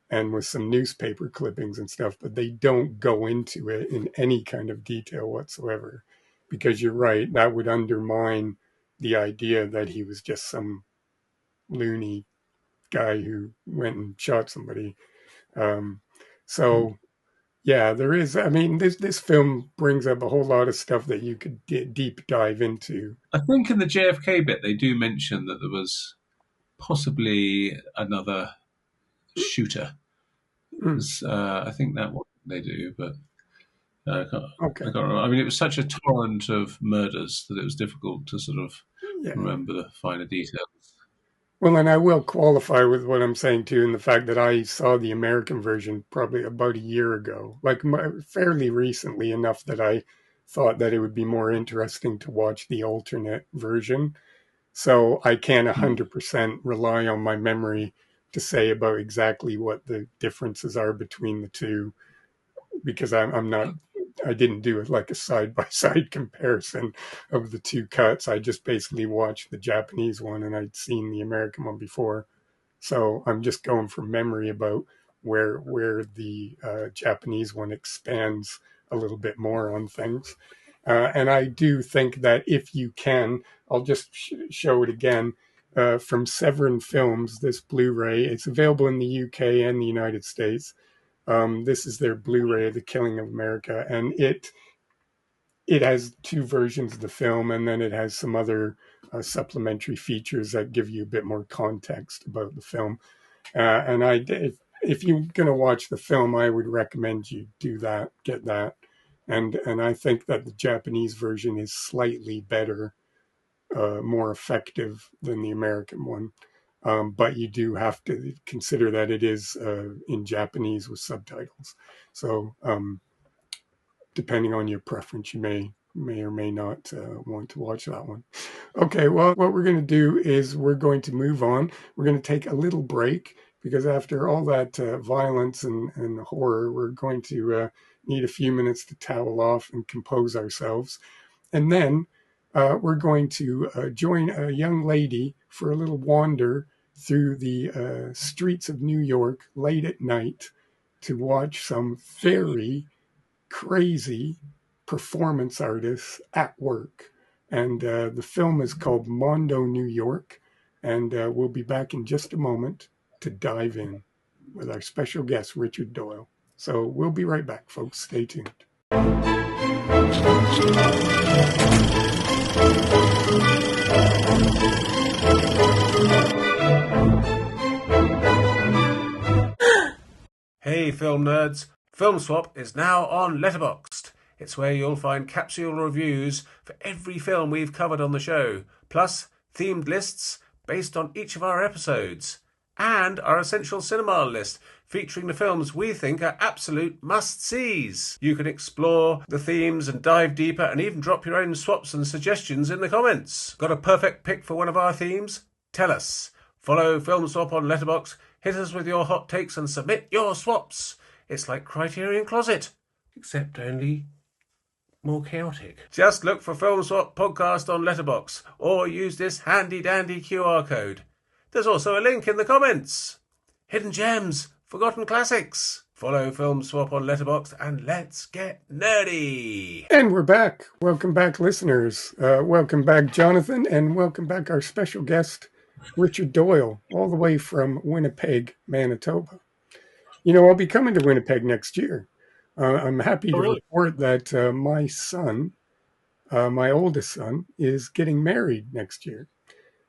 [SPEAKER 4] and with some newspaper clippings and stuff, but they don't go into it in any kind of detail whatsoever, because you're right, that would undermine the idea that he was just some loony guy who went and shot somebody. So yeah, there is. I mean, this film brings up a whole lot of stuff that you could deep dive into.
[SPEAKER 1] I think in the JFK bit they do mention that there was possibly another shooter. I think that one they do, but I can't remember. I mean, it was such a torrent of murders that it was difficult to sort of remember the finer details.
[SPEAKER 4] Well, and I will qualify with what I'm saying too, in the fact that I saw the American version probably about a year ago, like fairly recently enough that I thought that it would be more interesting to watch the alternate version. So I can't 100% rely on my memory to say about exactly what the differences are between the two, because I didn't do it like a side-by-side comparison of the two cuts. I just basically watched the Japanese one, and I'd seen the American one before. So I'm just going from memory about where the Japanese one expands a little bit more on things. And I do think that if you can, I'll just show it again, from Severin Films, this Blu-ray. It's available in the UK and the United States. This is their Blu-ray of The Killing of America, and it has two versions of the film, and then it has some other supplementary features that give you a bit more context about the film. And if you're going to watch the film, I would recommend you do that, get that. And I think that the Japanese version is slightly better, more effective than the American one. But you do have to consider that it is in Japanese with subtitles. So depending on your preference, you may or may not want to watch that one. Okay, well, what we're going to do is we're going to move on. We're going to take a little break, because after all that violence and horror, we're going to need a few minutes to towel off and compose ourselves. And then we're going to join a young lady for a little wander through the streets of New York late at night to watch some very crazy performance artists at work. And the film is called Mondo New York. And we'll be back in just a moment to dive in with our special guest, Richard Doyle. So we'll be right back, folks. Stay tuned.
[SPEAKER 1] Hey film nerds, Film Swap is now on Letterboxd. It's where you'll find capsule reviews for every film we've covered on the show, plus themed lists based on each of our episodes, and our Essential Cinema list featuring the films we think are absolute must-sees. You can explore the themes and dive deeper and even drop your own swaps and suggestions in the comments. Got a perfect pick for one of our themes? Tell us. Follow Film Swap on Letterboxd, hit us with your hot takes and submit your swaps. It's like Criterion Closet, except only more chaotic. Just look for Film Swap Podcast on Letterboxd, or use this handy-dandy QR code. There's also a link in the comments. Hidden gems, forgotten classics. Follow Film Swap on Letterboxd and let's get nerdy.
[SPEAKER 4] And we're back. Welcome back, listeners. Welcome back, Jonathan, and welcome back our special guest, Richard Doyle, all the way from Winnipeg, Manitoba. You know, I'll be coming to Winnipeg next year. I'm happy to report that my son, my oldest son, is getting married next year.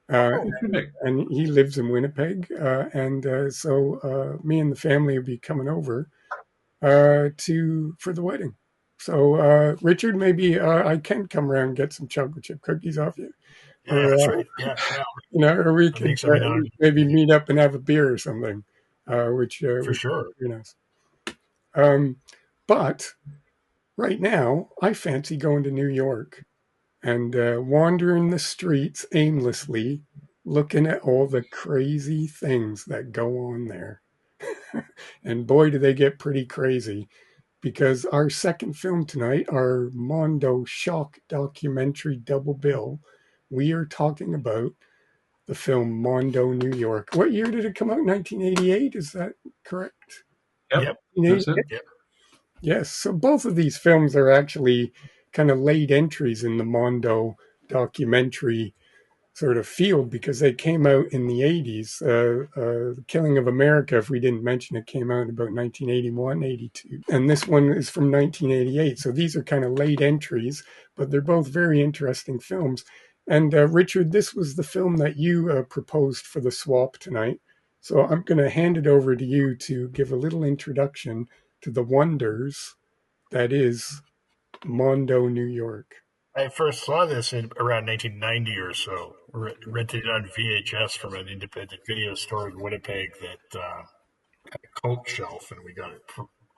[SPEAKER 4] And he lives in Winnipeg. So me and the family will be coming over for the wedding. So, Richard, maybe I can come around and get some chocolate chip cookies off you.
[SPEAKER 5] Yeah, that's right. Yeah.
[SPEAKER 4] You know, or we can maybe meet up and have a beer or something, which
[SPEAKER 5] for sure.
[SPEAKER 4] Be nice. But right now, I fancy going to New York and wandering the streets aimlessly looking at all the crazy things that go on there. And boy, do they get pretty crazy. Because our second film tonight, our Mondo shock documentary double bill, we are talking about the film Mondo New York. What year did it come out? 1988? Is that correct?
[SPEAKER 1] Yep, that's it.
[SPEAKER 5] Yep.
[SPEAKER 4] Yes. So both of these films are actually kind of late entries in the Mondo documentary sort of field because they came out in the 80s. The Killing of America, if we didn't mention it, came out in about 1981, 82. And this one is from 1988. So these are kind of late entries, but they're both very interesting films. And Richard, this was the film that you proposed for the swap tonight. So I'm going to hand it over to you to give a little introduction to the wonders that is Mondo, New York.
[SPEAKER 5] I first saw this in around 1990 or so. Rented it on VHS from an independent video store in Winnipeg that had a cult shelf, and we got it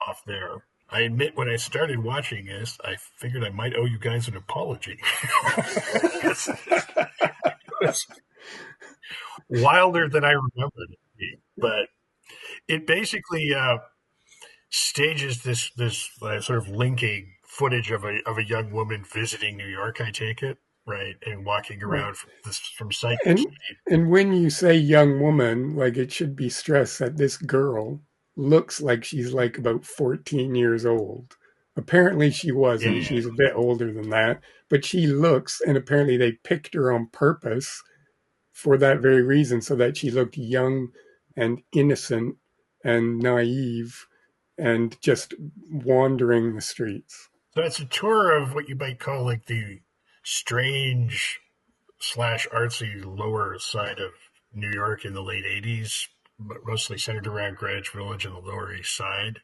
[SPEAKER 5] off there. I admit, when I started watching this, I figured I might owe you guys an apology. It was wilder than I remembered it being, but it basically stages this sort of linking footage of a young woman visiting New York, I take it, right, and walking around from site to site.
[SPEAKER 4] And when you say young woman, like, it should be stressed that this girl looks like she's like about 14 years old. Apparently she wasn't.
[SPEAKER 5] Yeah.
[SPEAKER 4] She's a bit older than that, but she looks, and apparently they picked her on purpose for that very reason, so that she looked young and innocent and naive and just wandering the streets.
[SPEAKER 5] So it's a tour of what you might call like the strange / artsy lower side of New York in the late 80s, but mostly centered around Greenwich Village and the Lower East Side.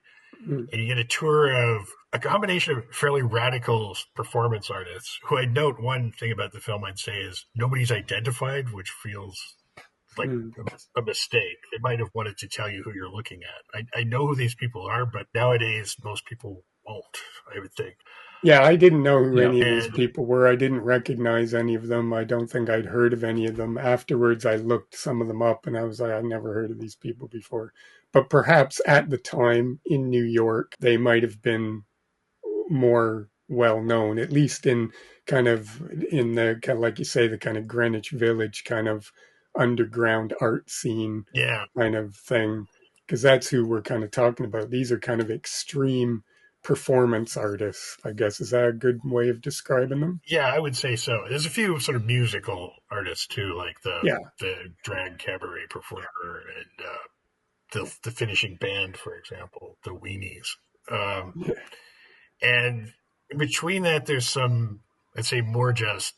[SPEAKER 5] And you get a tour of a combination of fairly radical performance artists, who I'd note one thing about the film I'd say is nobody's identified, which feels like a mistake. They might have wanted to tell you who you're looking at. I know who these people are, but nowadays most people won't, I would think.
[SPEAKER 4] Yeah, I didn't know who any of these people were. I didn't recognize any of them. I don't think I'd heard of any of them. Afterwards, I looked some of them up and I was like, I've never heard of these people before. But perhaps at the time in New York, they might have been more well known, at least in the, like you say, the kind of Greenwich Village kind of underground art scene kind of thing. Because that's who we're kind of talking about. These are kind of extreme performance artists, I guess. Is that a good way of describing them?
[SPEAKER 5] Yeah, I would say so. There's a few sort of musical artists too, like the drag cabaret performer and the finishing band, for example, the Weenies. And between that, there's some, I'd say, more just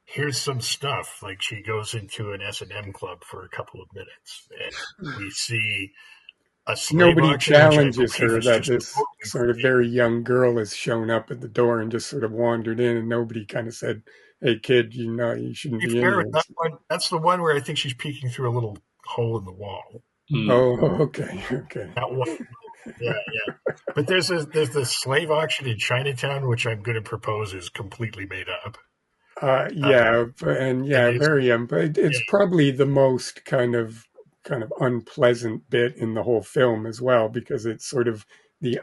[SPEAKER 5] here's some stuff. Like she goes into an S&M club for a couple of minutes, and we see
[SPEAKER 4] nobody challenges her that this sort of very young girl has shown up at the door and just sort of wandered in, and nobody kind of said, "Hey, kid, you shouldn't be in here."
[SPEAKER 5] That's the one where I think she's peeking through a little hole in the wall.
[SPEAKER 4] Oh, okay.
[SPEAKER 5] That one. Yeah. But there's the slave auction in Chinatown, which I'm going to propose is completely made up.
[SPEAKER 4] Very. But it's probably the most kind of unpleasant bit in the whole film as well, because it's sort of the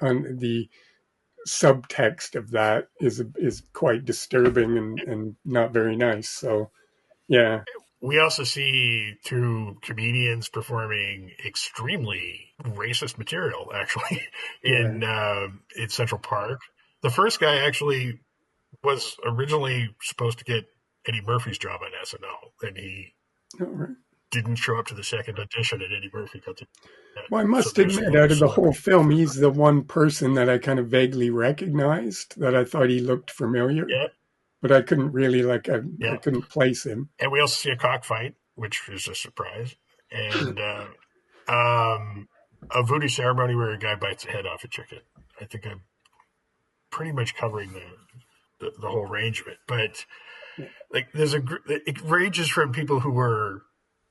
[SPEAKER 4] subtext of that is quite disturbing and not very nice. So, yeah.
[SPEAKER 5] We also see two comedians performing extremely racist material, actually, in Central Park. The first guy actually was originally supposed to get Eddie Murphy's job on SNL, and he didn't show up to the second audition, and Eddie Murphy got to.
[SPEAKER 4] Well, I must admit, out of the whole film, he's the one person that I kind of vaguely recognized, that I thought he looked familiar.
[SPEAKER 5] Yeah.
[SPEAKER 4] But I couldn't really, I couldn't place him.
[SPEAKER 5] And we also see a cockfight, which is a surprise. And a voodoo ceremony where a guy bites the head off a chicken. I think I'm pretty much covering the whole range of it. But like, it ranges from people who were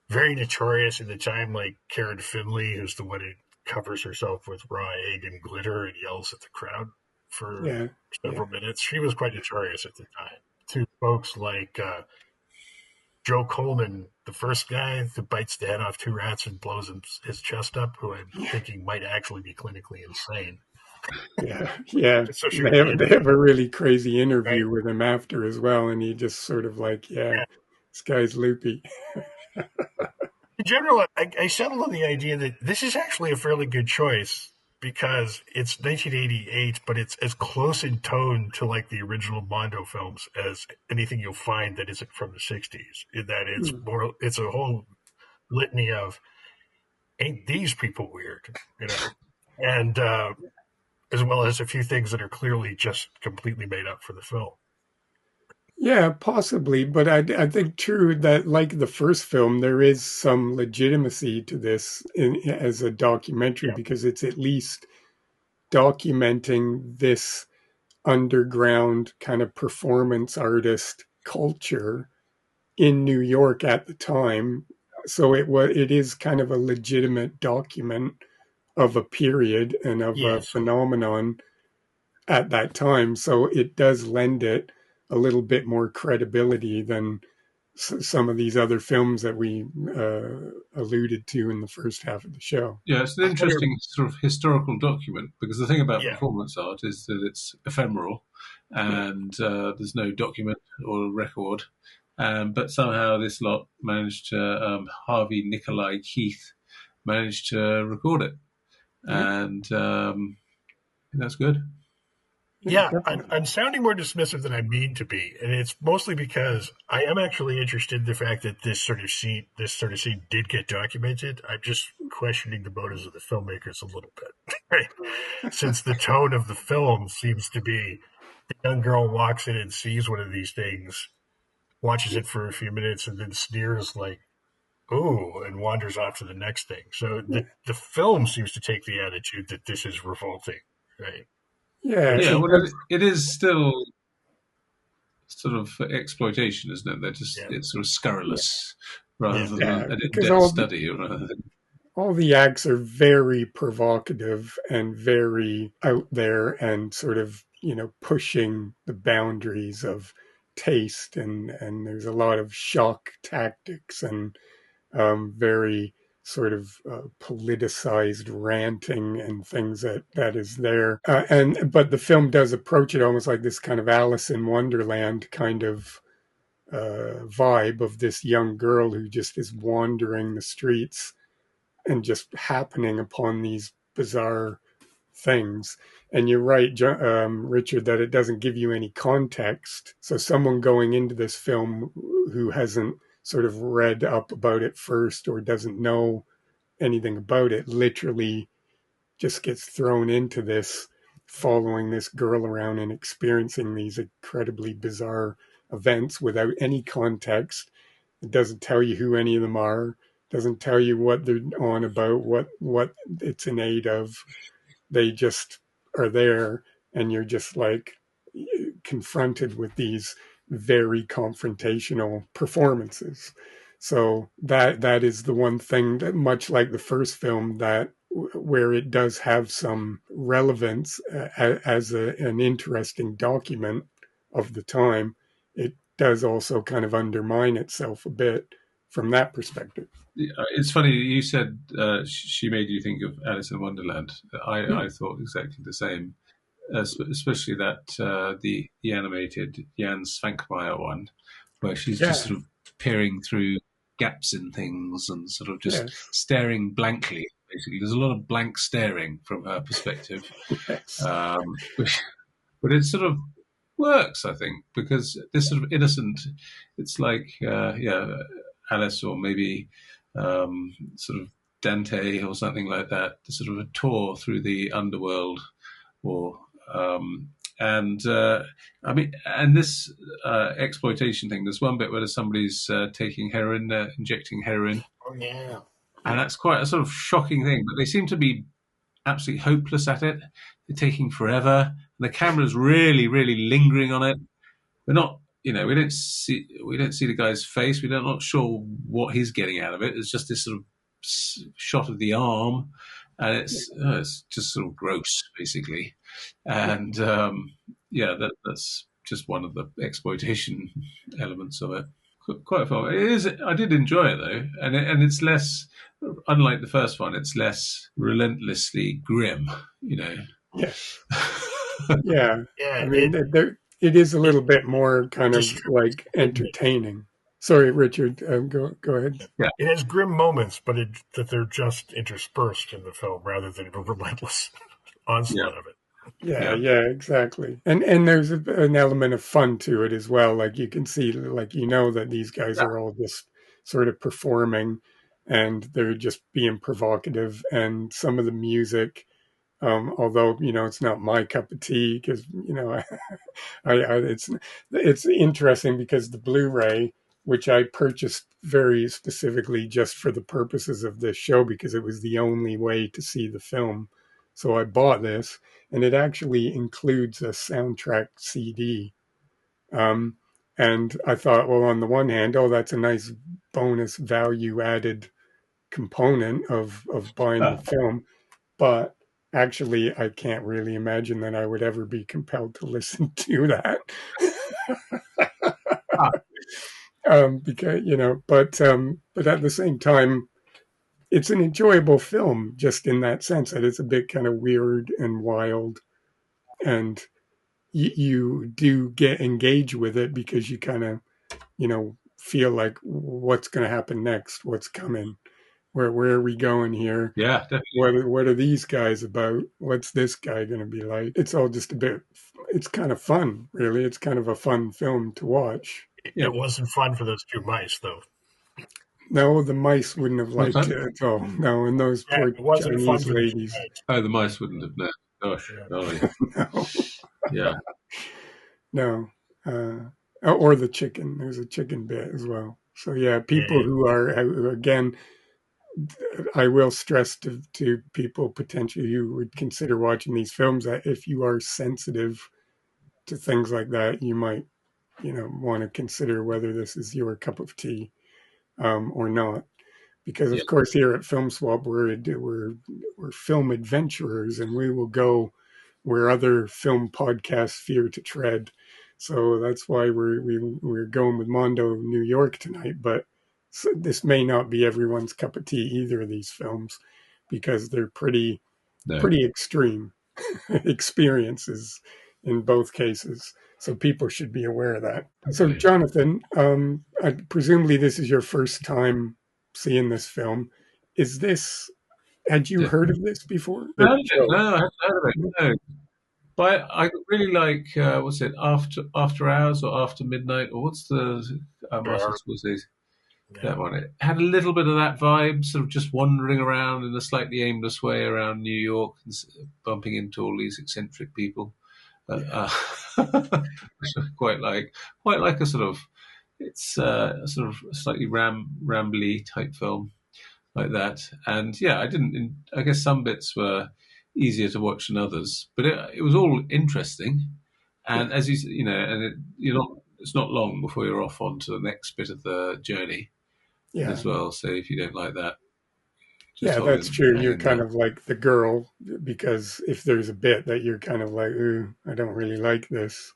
[SPEAKER 5] very notorious in the time, like Karen Finley, who's the one who covers herself with raw egg and glitter and yells at the crowd for several minutes. She was quite notorious at the time. To folks like Joe Coleman, the first guy who bites the head off two rats and blows his chest up, who I'm thinking might actually be clinically insane.
[SPEAKER 4] Yeah.
[SPEAKER 5] Sociopath,
[SPEAKER 4] They have a really crazy
[SPEAKER 5] right?
[SPEAKER 4] interview with him after as well, and he just sort of like, yeah,
[SPEAKER 5] Yeah.
[SPEAKER 4] this guy's loopy.
[SPEAKER 5] In general, I settled on the idea that this is actually a fairly good choice because it's 1988, but it's as close in tone to like the original Mondo films as anything you'll find that isn't from the 60s. In that it's a whole litany of ain't these people weird, and as well as a few things that are clearly just completely made up for the film.
[SPEAKER 4] Yeah, possibly, but I think true that like the first film, there is some legitimacy to this as a documentary
[SPEAKER 5] Yeah.
[SPEAKER 4] because it's at least documenting this underground kind of performance artist culture in New York at the time. So it is kind of a legitimate document of a period and of a
[SPEAKER 5] Yes.
[SPEAKER 4] phenomenon at that time. So it does lend it a little bit more credibility than some of these other films that we alluded to in the first half of the show.
[SPEAKER 1] Yeah, it's an interesting sort of historical document because the thing about
[SPEAKER 5] Yeah.
[SPEAKER 1] performance art is that it's ephemeral and there's no document or record. But somehow this lot managed to, Harvey Keith managed to record it. And that's good.
[SPEAKER 5] Yeah, I'm sounding more dismissive than I mean to be, and it's mostly because I am actually interested in the fact that this sort of scene did get documented. I'm just questioning the motives of the filmmakers a little bit, right? Since the tone of the film seems to be the young girl walks in and sees one of these things, watches it for a few minutes, and then sneers like, "Ooh," and wanders off to the next thing. So the film seems to take the attitude that this is revolting, right?
[SPEAKER 4] Yeah,
[SPEAKER 1] Yeah,
[SPEAKER 4] it
[SPEAKER 1] well,
[SPEAKER 4] does.
[SPEAKER 1] it is still sort of exploitation, isn't it?
[SPEAKER 5] Yeah.
[SPEAKER 1] It's sort of scurrilous rather
[SPEAKER 5] Yeah.
[SPEAKER 1] than
[SPEAKER 4] Yeah,
[SPEAKER 1] an
[SPEAKER 4] because
[SPEAKER 1] in-depth study. Or
[SPEAKER 4] all the acts are very provocative and very out there and sort of, pushing the boundaries of taste and there's a lot of shock tactics and very sort of politicized ranting and things that is there. But the film does approach it almost like this kind of Alice in Wonderland kind of vibe of this young girl who just is wandering the streets and just happening upon these bizarre things. And you're right, Richard, that it doesn't give you any context. So someone going into this film who hasn't sort of read up about it first or doesn't know anything about it literally just gets thrown into this, following this girl around and experiencing these incredibly bizarre events without any context. It doesn't tell you who any of them are, doesn't tell you what they're on about, what it's in aid of. They just are there, and you're just like confronted with these very confrontational performances. So that is the one thing that, much like the first film, that where it does have some relevance as an interesting document of the time, it does also kind of undermine itself a bit from that perspective.
[SPEAKER 1] it's funny you said she made you think of Alice in Wonderland. I thought exactly the same, especially that the animated Jan Svankmajer one, where she's just sort of peering through gaps in things and sort of just
[SPEAKER 4] Yes.
[SPEAKER 1] staring blankly. Basically, there's a lot of blank staring from her perspective,
[SPEAKER 4] Yes.
[SPEAKER 1] but it sort of works, I think, because this sort of innocent. It's like Alice or maybe sort of Dante or something like that. Sort of a tour through the underworld, or and I mean, and this exploitation thing. There's one bit where somebody's taking heroin, injecting heroin.
[SPEAKER 5] Oh yeah.
[SPEAKER 1] And that's quite a sort of shocking thing. But they seem to be absolutely hopeless at it. They're taking forever. The camera's really, really lingering on it. We're not, we don't see the guy's face. We're not sure what he's getting out of it. It's just this sort of shot of the arm, and it's just sort of gross, basically. And that's just one of the exploitation elements of it. quite fun. It is. I did enjoy it though, and it's less. Unlike the first one, it's less relentlessly grim. You know.
[SPEAKER 4] Yes. Yeah. I
[SPEAKER 5] Yeah,
[SPEAKER 4] mean, it is a
[SPEAKER 5] it
[SPEAKER 4] little bit more kind of
[SPEAKER 5] distributes
[SPEAKER 4] like
[SPEAKER 5] grimness.
[SPEAKER 4] entertaining. Sorry, Richard. Go ahead.
[SPEAKER 1] Yeah.
[SPEAKER 5] It has grim moments, but that they're just interspersed in the film rather than a relentless
[SPEAKER 1] Yeah.
[SPEAKER 5] onslaught of it.
[SPEAKER 4] Yeah,
[SPEAKER 1] Yeah.
[SPEAKER 4] yeah, exactly. And there's an element of fun to it as well. Like you can see, like that these guys
[SPEAKER 1] Yeah.
[SPEAKER 4] are all just sort of performing, and they're just being provocative. And some of the music, although it's not my cup of tea because it's interesting because the Blu-ray, which I purchased very specifically just for the purposes of this show because it was the only way to see the film. So I bought this, and it actually includes a soundtrack CD. Um, and I thought, well, on the one hand, oh, that's a nice bonus value added component of buying the
[SPEAKER 1] Ah,
[SPEAKER 4] film, but actually, I can't really imagine that I would ever be compelled to listen to that.
[SPEAKER 1] ah,
[SPEAKER 4] Because but at the same time, it's an enjoyable film just in that sense that it's a bit kind of weird and wild, and you do get engaged with it because you kind of feel like what's going to happen next, what's coming, where are we going here,
[SPEAKER 1] yeah. Definitely.
[SPEAKER 4] what are these guys about, what's this guy going to be like. It's all just a bit, it's kind of fun, really. It's kind of a fun film to watch.
[SPEAKER 1] Yeah.
[SPEAKER 5] It wasn't fun for those two mice, though.
[SPEAKER 4] No, the mice wouldn't have
[SPEAKER 1] What's
[SPEAKER 4] liked
[SPEAKER 1] that?
[SPEAKER 4] it at all. No, and those
[SPEAKER 5] Yeah,
[SPEAKER 4] poor
[SPEAKER 5] it wasn't fun
[SPEAKER 4] Chinese
[SPEAKER 5] for the two
[SPEAKER 4] ladies.
[SPEAKER 5] mice.
[SPEAKER 1] Oh, the mice wouldn't have known. Gosh,
[SPEAKER 5] Yeah.
[SPEAKER 1] golly.
[SPEAKER 4] No,
[SPEAKER 1] Yeah.
[SPEAKER 4] no. Or the chicken. There's a chicken bit as well. So yeah, people
[SPEAKER 5] Yeah,
[SPEAKER 4] who again, I will stress to people potentially who would consider watching these films that if you are sensitive to things like that, you might, want to consider whether this is your cup of tea or not. Because
[SPEAKER 1] Yeah.
[SPEAKER 4] of course, here at Film Swap, we're film adventurers, and we will go where other film podcasts fear to tread. So that's why we're going with Mondo New York tonight. But this may not be everyone's cup of tea either of these films, because they're
[SPEAKER 1] No.
[SPEAKER 4] pretty extreme experiences in both cases. So people should be aware of that. So
[SPEAKER 1] Definitely.
[SPEAKER 4] Jonathan, presumably this is your first time seeing this film. Is this Had you heard of this before?
[SPEAKER 1] No,
[SPEAKER 4] The show?
[SPEAKER 1] no, I haven't heard of it. No. But I really like what's it, after hours or after midnight, or what's the Martin
[SPEAKER 5] sure.
[SPEAKER 1] Scorsese,
[SPEAKER 5] Yeah.
[SPEAKER 1] that one? It had a little bit of that vibe, sort of just wandering around in a slightly aimless way around New York and bumping into all these eccentric people.
[SPEAKER 4] Yeah.
[SPEAKER 1] Which I quite like a sort of, it's a sort of slightly rambly type film like that. And yeah, I guess some bits were easier to watch than others, but it was all interesting. And
[SPEAKER 4] Yeah.
[SPEAKER 1] as it's not long before you're off onto the next bit of the journey
[SPEAKER 4] Yeah.
[SPEAKER 1] as well. So if you don't like that, just
[SPEAKER 4] Yeah, that's true.
[SPEAKER 1] hang
[SPEAKER 4] You're
[SPEAKER 1] in
[SPEAKER 4] kind
[SPEAKER 1] there.
[SPEAKER 4] of like the girl, because if there's a bit that you're kind of like, ooh, I don't really like this,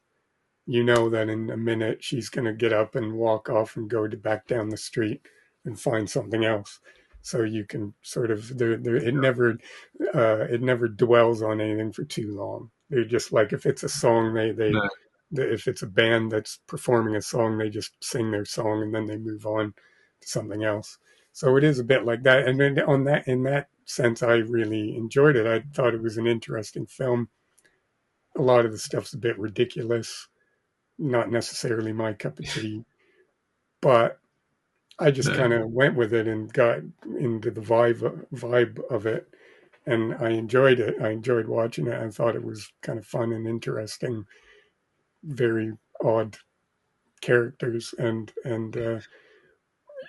[SPEAKER 4] you know that in a minute she's going to get up and walk off and go back down the street and find something else. So you can sort of it never dwells on anything for too long. They're just like, if it's a song,
[SPEAKER 1] No,
[SPEAKER 4] if it's a band that's performing a song, they just sing their song and then they move on to something else. So it is a bit like that. And then in that sense, I really enjoyed it. I thought it was an interesting film. A lot of the stuff's a bit ridiculous, not necessarily my cup of tea, but I just
[SPEAKER 1] no,
[SPEAKER 4] kind of went with it and got into the vibe of it, and I enjoyed it. I enjoyed watching it. I thought it was kind of fun and interesting, very odd characters, and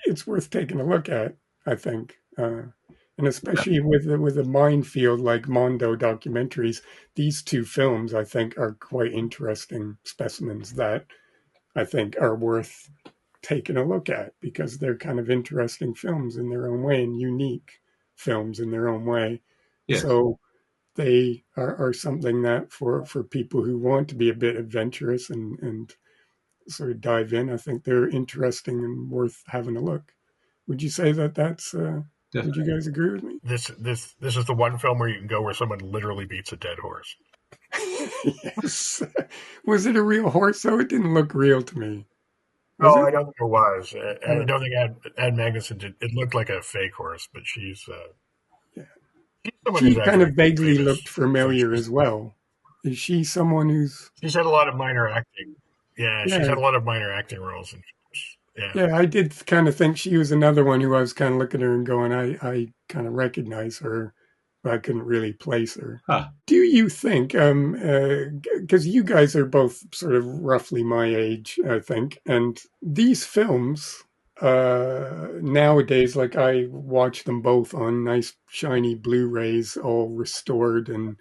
[SPEAKER 4] it's worth taking a look at, I think. And
[SPEAKER 1] yeah,
[SPEAKER 4] especially with a minefield like Mondo documentaries, these two films I think are quite interesting specimens that I think are worth taking a look at, because they're kind of interesting films in their own way and unique films in their own way.
[SPEAKER 1] yes,
[SPEAKER 4] So they are something that for people who want to be a bit adventurous and sort of dive in. I think they're interesting and worth having a look. Would you say that that's? Would you guys agree with me?
[SPEAKER 5] This is the one film where you can go where someone literally beats a dead horse.
[SPEAKER 4] Yes. Was it a real horse? though? It didn't look real to me.
[SPEAKER 5] No,
[SPEAKER 4] Was
[SPEAKER 5] I
[SPEAKER 4] it?
[SPEAKER 5] don't think it was. I don't think Ann Magnuson did. It looked like a fake horse, but she's
[SPEAKER 4] Yeah.
[SPEAKER 5] someone
[SPEAKER 4] She
[SPEAKER 5] who's
[SPEAKER 4] kind
[SPEAKER 5] actually
[SPEAKER 4] of vaguely
[SPEAKER 5] famous
[SPEAKER 4] looked familiar as well. Is she someone who's?
[SPEAKER 5] She's had a lot of minor acting. Yeah, she's
[SPEAKER 4] Yeah.
[SPEAKER 5] had a lot of minor acting roles. Yeah.
[SPEAKER 4] Yeah, I did kind of think she was another one who I was kind of looking at her and going, I kind of recognize her, but I couldn't really place her.
[SPEAKER 1] Huh.
[SPEAKER 4] Do you think, because you guys are both sort of roughly my age, I think, and these films nowadays, like I watch them both on nice shiny Blu-rays, all restored and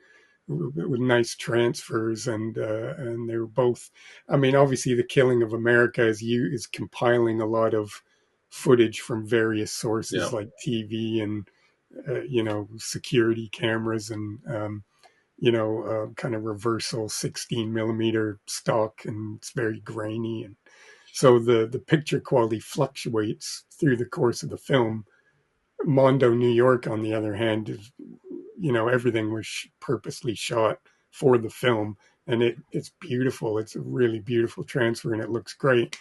[SPEAKER 4] with nice transfers, and they were both. I mean, obviously, The Killing of America is compiling a lot of footage from various sources like TV and security cameras and kind of reversal 16 millimeter stock, and it's very grainy, and so the picture quality fluctuates through the course of the film. Mondo, New York, on the other hand, is, everything was purposely shot for the film, and it's beautiful. It's a really beautiful transfer, and it looks great.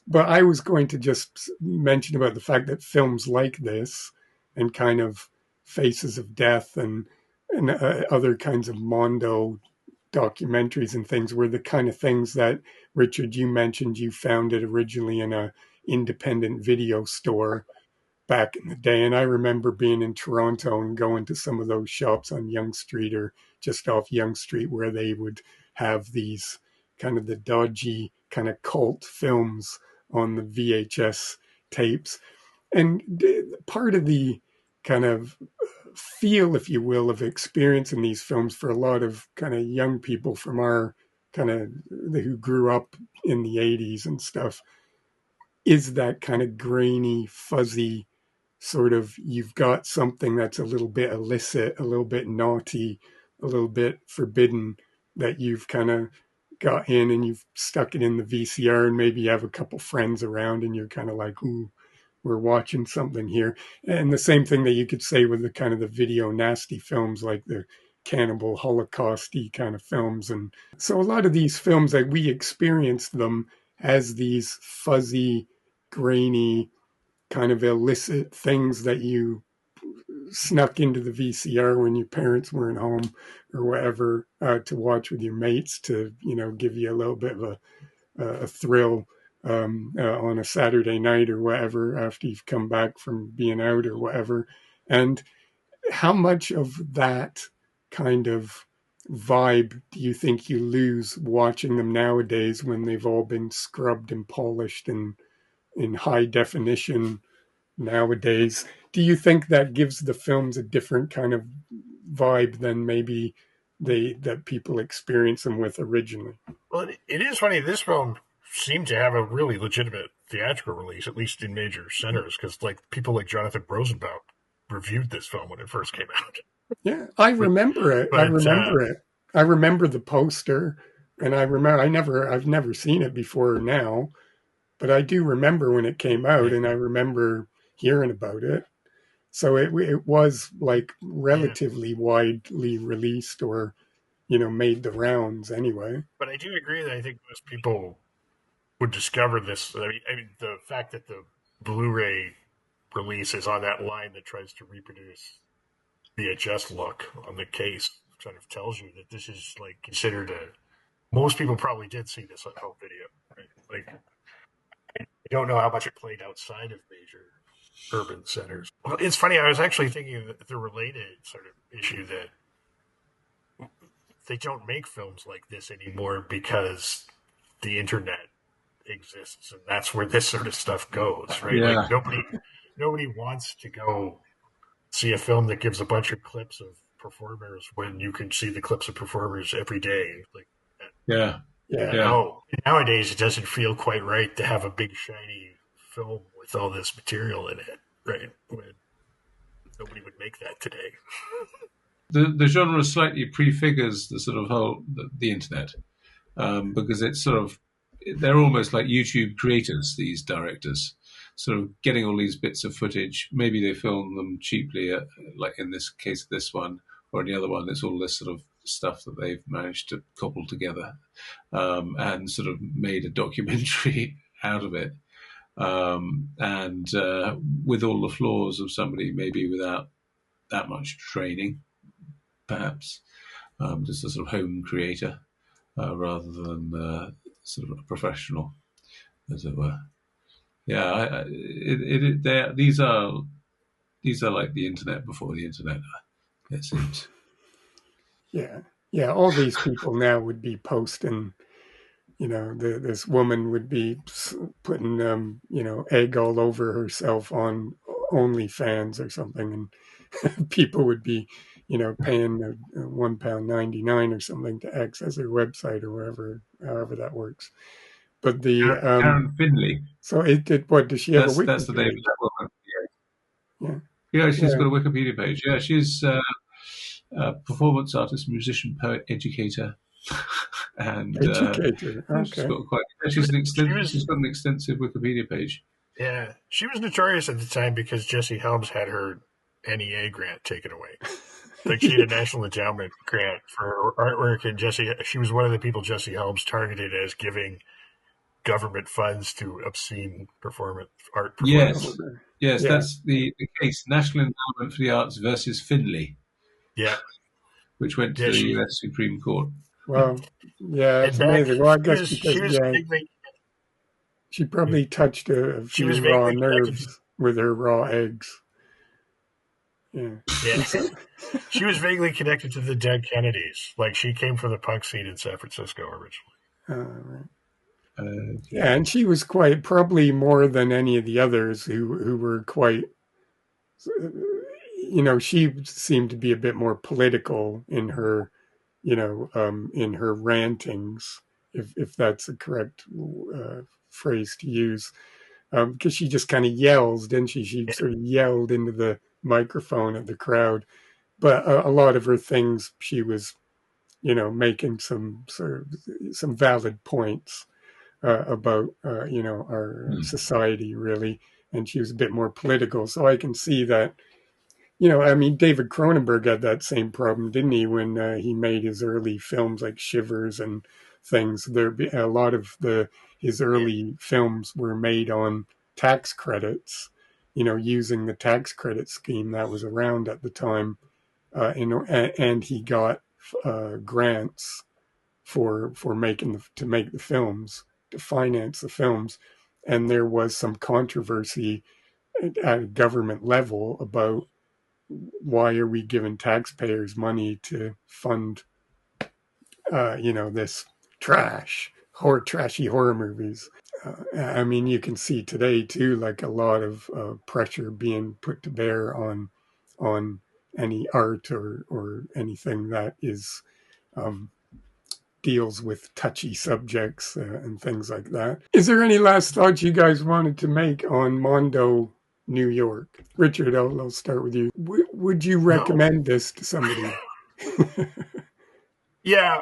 [SPEAKER 4] But I was going to just mention about the fact that films like this, and kind of Faces of Death, and other kinds of Mondo documentaries and things, were the kind of things that, Richard, you mentioned you found it originally in a independent video store back in the day. And I remember being in Toronto and going to some of those shops on Yonge Street or just off Yonge Street, where they would have these kind of the dodgy kind of cult films on the VHS tapes. And part of the kind of feel, if you will, of experiencing these films for a lot of kind of young people from our kind of who grew up in the 80s and stuff, is that kind of grainy, fuzzy sort of, you've got something that's a little bit illicit, a little bit naughty, a little bit forbidden, that you've kind of got in and you've stuck it in the VCR, and maybe you have a couple friends around and you're kind of like, ooh, we're watching something here. And the same thing that you could say with the kind of the video nasty films, like the cannibal Holocaust-y kind of films. And so a lot of these films, like, we experienced them as these fuzzy, grainy, kind of illicit things that you snuck into the VCR when your parents weren't home or whatever, to watch with your mates, to give you a little bit of a thrill on a Saturday night or whatever, after you've come back from being out or whatever. And how much of that kind of vibe do you think you lose watching them nowadays, when they've all been scrubbed and polished and in high definition nowadays? Do you think that gives the films a different kind of vibe than maybe that people experience them with originally?
[SPEAKER 5] Well, it is funny. This film seemed to have a really legitimate theatrical release, at least in major centers, because like people like Jonathan Rosenbaum reviewed this film when it first came out.
[SPEAKER 4] Yeah, I remember it. I remember the poster, and I've never seen it before now, but I do remember when it came out, and I remember hearing about it. So it was like relatively widely released, or made the rounds anyway.
[SPEAKER 5] But I do agree that I think most people would discover this. I mean, the fact that the Blu-ray release is on that line that tries to reproduce VHS look on the case sort of tells you that this is like considered most people probably did see this on home video, right? Like, I don't know how much it played outside of major urban centers. Well, it's funny. I was actually thinking that the related sort of issue that they don't make films like this anymore because the internet exists, and that's where this sort of stuff goes, right?
[SPEAKER 1] Yeah.
[SPEAKER 5] Like nobody wants to go see a film that gives a bunch of clips of performers when you can see the clips of performers every day. Like,
[SPEAKER 1] Yeah.
[SPEAKER 5] no, nowadays it doesn't feel quite right to have a big shiny film with all this material in it, right? When nobody would make that today.
[SPEAKER 1] The genre slightly prefigures the sort of whole the internet, because it's sort of they're almost like YouTube creators, these directors, sort of getting all these bits of footage. Maybe they film them cheaply, like in this case, this one, or any other one. It's all this sort of stuff that they've managed to cobble together, and sort of made a documentary out of it. And with all the flaws of somebody maybe without that much training, perhaps, just a sort of home creator rather than sort of a professional, as it were. Yeah, these are like the internet before the internet, it seems.
[SPEAKER 4] Yeah. All these people now would be posting. This woman would be putting, egg all over herself on OnlyFans or something, and people would be, paying £1.99 or something to access her website or however that works. But
[SPEAKER 1] Karen Finley.
[SPEAKER 4] So what does she have a Wikipedia?
[SPEAKER 1] That's the name of that woman. Yeah, she's got a Wikipedia page. Yeah, she's a performance artist, musician, poet, educator. And
[SPEAKER 4] educator. Okay.
[SPEAKER 1] She's got an extensive Wikipedia page.
[SPEAKER 5] Yeah, she was notorious at the time because Jesse Helms had her NEA grant taken away. Like, she had a National Endowment grant for her artwork, and she was one of the people Jesse Helms targeted as giving government funds to obscene art performance.
[SPEAKER 1] Yes, that's the case. National Endowment for the Arts versus Finley.
[SPEAKER 5] Yeah.
[SPEAKER 1] Which went to the US Supreme Court.
[SPEAKER 4] Well, yeah, it's amazing. Well, I guess she probably touched a few raw nerves with her raw eggs. Yeah.
[SPEAKER 5] She was vaguely connected to the dead Kennedys. Like, she came from the punk scene in San Francisco originally.
[SPEAKER 4] Right. Yeah, and she was probably more than any of the others who were quite, she seemed to be a bit more political in her, in her rantings, if that's the correct phrase to use, because she just kind of yells, didn't she? She sort of yelled into the microphone at the crowd, but a lot of her things, she was, making some valid points about, our society, really, and she was a bit more political. So I can see that. David Cronenberg had that same problem, didn't he, when he made his early films like Shivers and things. A lot of his early films were made on tax credits, using the tax credit scheme that was around at the time, and he got grants to make the films, to finance the films, and there was some controversy at a government level about why are we giving taxpayers money to fund, this trashy horror movies. You can see today too, like a lot of pressure being put to bear on any art or anything that is deals with touchy subjects and things like that. Is there any last thoughts you guys wanted to make on Mondo New York? Richard, I'll start with you. Would you recommend this to somebody?
[SPEAKER 5] Yeah,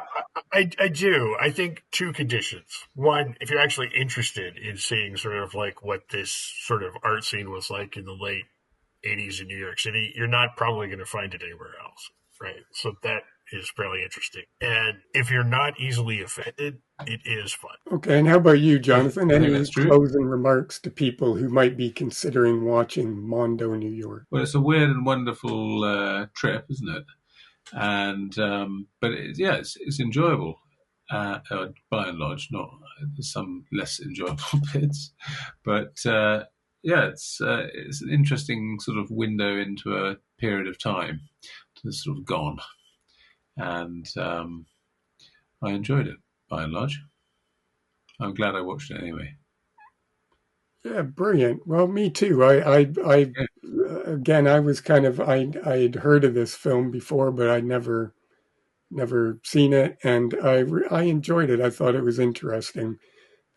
[SPEAKER 5] I do. I think two conditions. One, if you're actually interested in seeing sort of like what this sort of art scene was like in the late 80s in New York City, you're not probably going to find it anywhere else, right? So that is fairly interesting. And if you're not easily offended, it is fun.
[SPEAKER 4] Okay, and how about you, Jonathan? Any closing remarks to people who might be considering watching Mondo New York?
[SPEAKER 1] Well, it's a weird and wonderful trip, isn't it? And but it's enjoyable by and large. Not there's some less enjoyable bits, but it's an interesting sort of window into a period of time that's sort of gone, and I enjoyed it by and large. I'm glad I watched it anyway.
[SPEAKER 4] Yeah, brilliant. Well, me too. Again, I was I'd heard of this film before, but I'd never seen it, and I enjoyed it. I thought it was interesting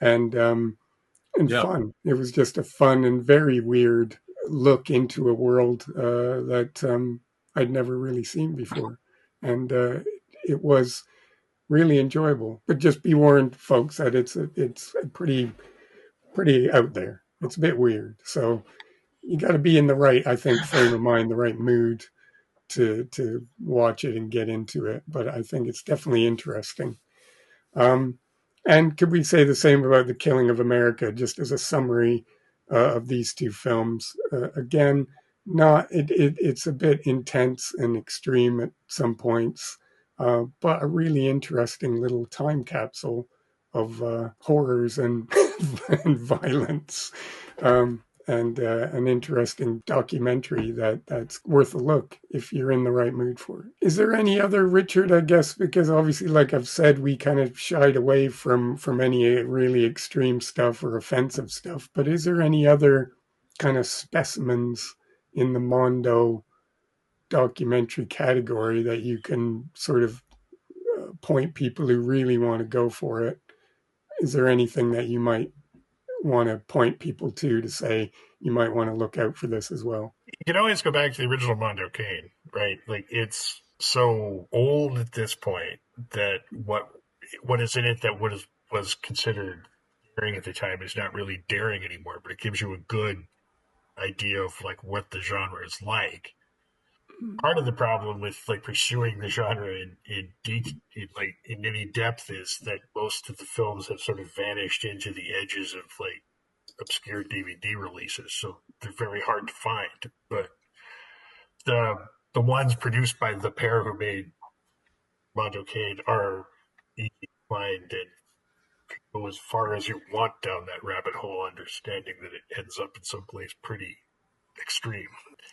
[SPEAKER 4] and fun. It was just a fun and very weird look into a world that I'd never really seen before, and it was really enjoyable. But just be warned, folks, that it's pretty out there. It's a bit weird. So you got to be in the right, I think, frame of mind, the right mood to watch it and get into it. But I think it's definitely interesting. And could we say the same about The Killing of America, just as a summary of these two films? Again, it's a bit intense and extreme at some points, but a really interesting little time capsule of horrors and, and violence. And an interesting documentary that's worth a look if you're in the right mood for it. Is there any other, Richard, I guess, because obviously, like I've said, we kind of shied away from any really extreme stuff or offensive stuff, but is there any other kind of specimens in the Mondo documentary category that you can sort of point people who really want to go for it? Is there anything that you might want to point people to say you might want to look out for this as well?
[SPEAKER 5] You can always go back to the original Mondo Cane, right? Like, it's so old at this point that what is in it that was considered daring at the time is not really daring anymore, but it gives you a good idea of like what the genre is like. Part of the problem with like pursuing the genre in any depth is that most of the films have sort of vanished into the edges of like obscure DVD releases, so they're very hard to find. But the ones produced by the pair who made Mondo Cane are easy to find and go as far as you want down that rabbit hole, understanding that it ends up in some place pretty extreme.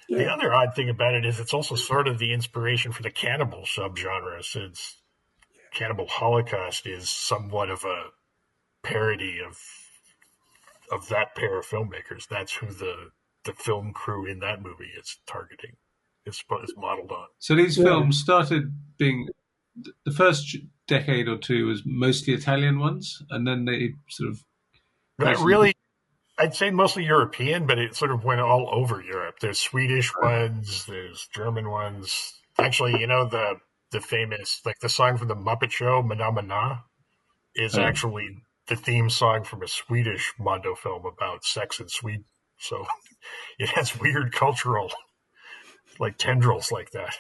[SPEAKER 5] Yeah. The other odd thing about it is it's also sort of the inspiration for the cannibal subgenre, since Cannibal Holocaust is somewhat of a parody of that pair of filmmakers. That's who the film crew in that movie is targeting, is modeled on.
[SPEAKER 1] So these films started being, the first decade or two was mostly Italian ones, and then they sort of...
[SPEAKER 5] Not really. I'd say mostly European, but it sort of went all over Europe. There's Swedish ones, there's German ones. Actually, you know, the famous, like the song from the Muppet Show, Mana Mana, is actually the theme song from a Swedish Mondo film about sex in Sweden. So it has weird cultural, like, tendrils like that.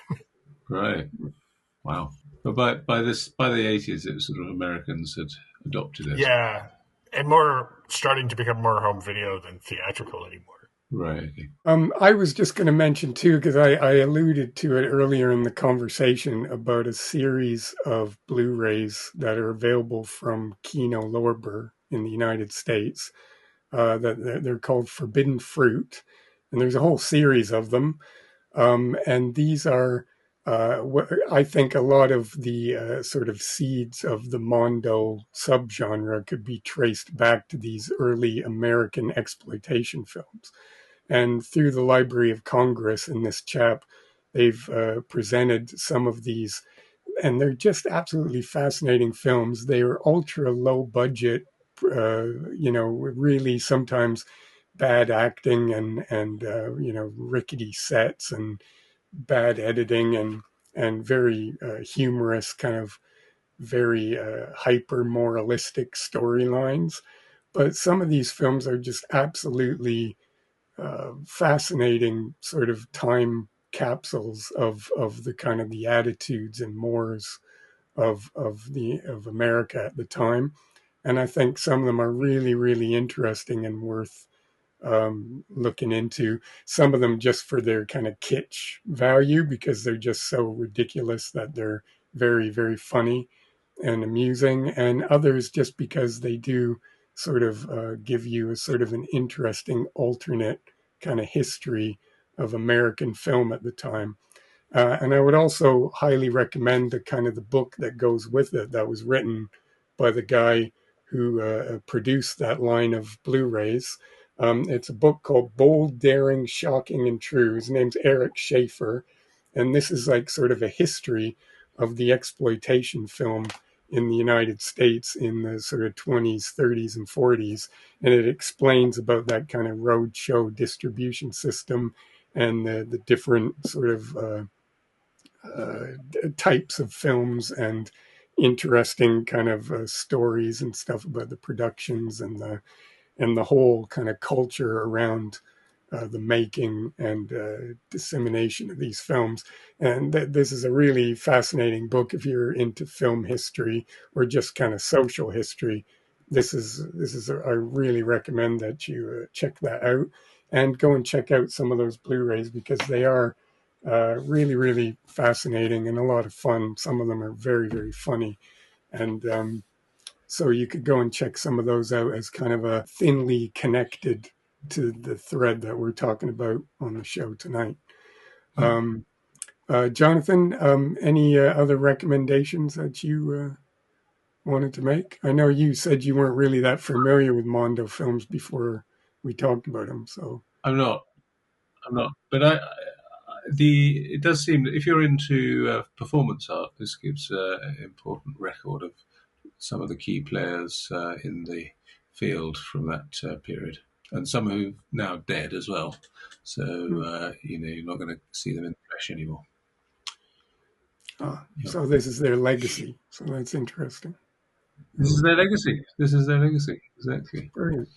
[SPEAKER 1] Right. Wow. But by the 80s, it was sort of Americans had adopted it.
[SPEAKER 5] Yeah. And starting to become more home video than theatrical anymore.
[SPEAKER 1] Right.
[SPEAKER 4] I was just going to mention too, because I alluded to it earlier in the conversation, about a series of Blu-rays that are available from Kino Lorber in the United States. That they're called Forbidden Fruit, and there's a whole series of them. And these are, I think, a lot of the sort of seeds of the Mondo subgenre could be traced back to these early American exploitation films. And through the Library of Congress in this chap, they've presented some of these, and they're just absolutely fascinating films. They are ultra low budget, really sometimes bad acting and rickety sets and bad editing and very humorous, kind of very hyper moralistic storylines. But some of these films are just absolutely fascinating sort of time capsules of the kind of the attitudes and mores of America at the time. And I think some of them are really, really interesting and worth looking into. Some of them just for their kind of kitsch value, because they're just so ridiculous that they're very, very funny and amusing. And others just because they do sort of give you a sort of an interesting alternate kind of history of American film at the time. And I would also highly recommend the book that goes with it, that was written by the guy who produced that line of Blu-rays. It's a book called Bold, Daring, Shocking, and True. His name's Eric Schaefer. And this is like sort of a history of the exploitation film in the United States in the sort of 20s, 30s, and 40s. And it explains about that kind of roadshow distribution system and the different sort of types of films and interesting kind of stories and stuff about the productions and the whole kind of culture around the making and dissemination of these films. And this is a really fascinating book if you're into film history or just kind of social history. I really recommend that you check that out and go and check out some of those Blu-rays because they are really, really fascinating and a lot of fun. Some of them are very, very funny. And so you could go and check some of those out as kind of a thinly connected to the thread that we're talking about on the show tonight. Jonathan, any other recommendations that you wanted to make? I know you said you weren't really that familiar with Mondo films before we talked about them, so
[SPEAKER 1] I'm not. But it does seem that if you're into performance art, this gives an important record of some of the key players in the field from that period, and some who are now dead as well. So you're not going to see them in the flesh anymore.
[SPEAKER 4] So this is their legacy. So that's interesting.
[SPEAKER 1] This is their legacy. Exactly.
[SPEAKER 4] Brilliant.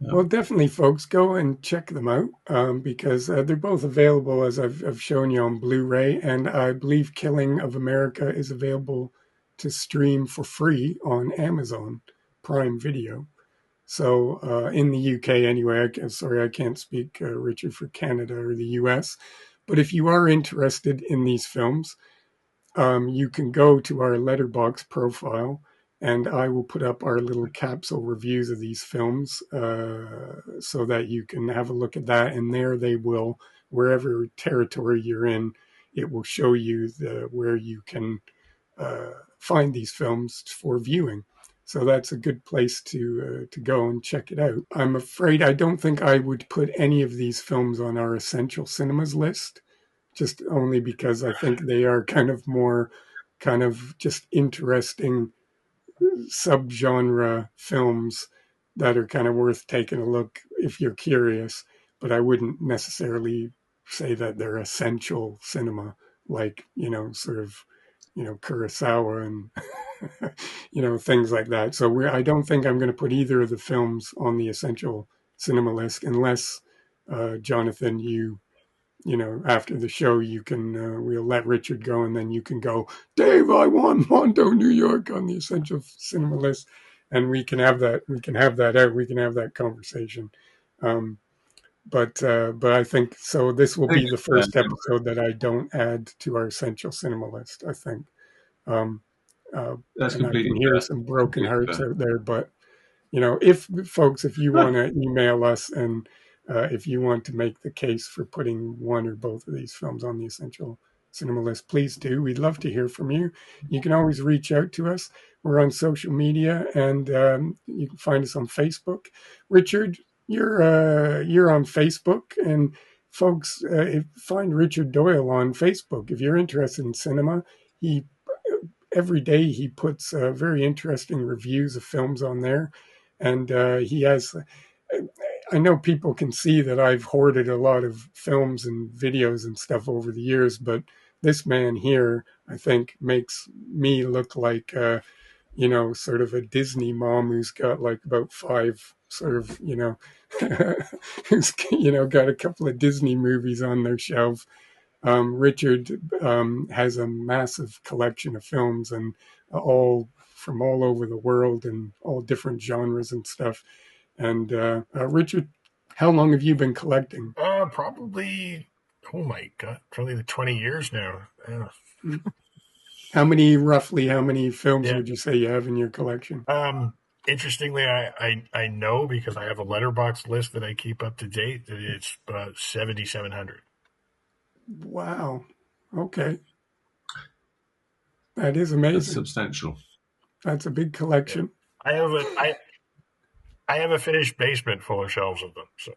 [SPEAKER 4] Well, definitely, folks, go and check them out because they're both available, as I've shown you, on Blu-ray, and I believe Killing of America is available to stream for free on Amazon Prime Video. So in the UK, anyway, I can't speak, Richard, for Canada or the US, but if you are interested in these films, you can go to our Letterboxd profile and I will put up our little capsule reviews of these films so that you can have a look at that. And there they will, wherever territory you're in, it will show you where you can find these films for viewing. So that's a good place to go and check it out. I'm afraid I don't think I would put any of these films on our Essential Cinemas list, just only because I think they are kind of more kind of just interesting subgenre films that are kind of worth taking a look if you're curious, but I wouldn't necessarily say that they're essential cinema, like, sort of, Kurosawa and, things like that. So I don't think I'm going to put either of the films on the essential cinema list unless, Jonathan, after the show, you can, we'll let Richard go and then you can go, Dave, I want Mondo New York on the essential cinema list. And we can have that out. We can have that conversation. But I think, so this will be the first episode that I don't add to our essential cinema list, I think.
[SPEAKER 1] That's
[SPEAKER 4] and I
[SPEAKER 1] completely
[SPEAKER 4] can hear
[SPEAKER 1] fair.
[SPEAKER 4] some broken hearts out there, but if you want to email us and if you want to make the case for putting one or both of these films on the essential cinema list, please do. We'd love to hear from you. You can always reach out to us. We're on social media, and you can find us on Facebook. Richard, you're on Facebook, and folks, find Richard Doyle on Facebook if you're interested in cinema. Every day he puts very interesting reviews of films on there, and he has. I know people can see that I've hoarded a lot of films and videos and stuff over the years, but this man here, I think, makes me look like, sort of a Disney mom who's got like about five sort of, who's, got a couple of Disney movies on their shelf. Richard has a massive collection of films and all from all over the world and all different genres and stuff. And Richard, how long have you been collecting?
[SPEAKER 5] Probably, oh my God, probably the 20 years now.
[SPEAKER 4] How many films would you say you have in your collection?
[SPEAKER 5] Interestingly, I know because I have a letterbox list that I keep up to date that it's about 7,700.
[SPEAKER 4] Wow. Okay. That is amazing.
[SPEAKER 1] That's substantial.
[SPEAKER 4] That's a big collection.
[SPEAKER 5] Yeah. I have a finished basement full of shelves of them. So.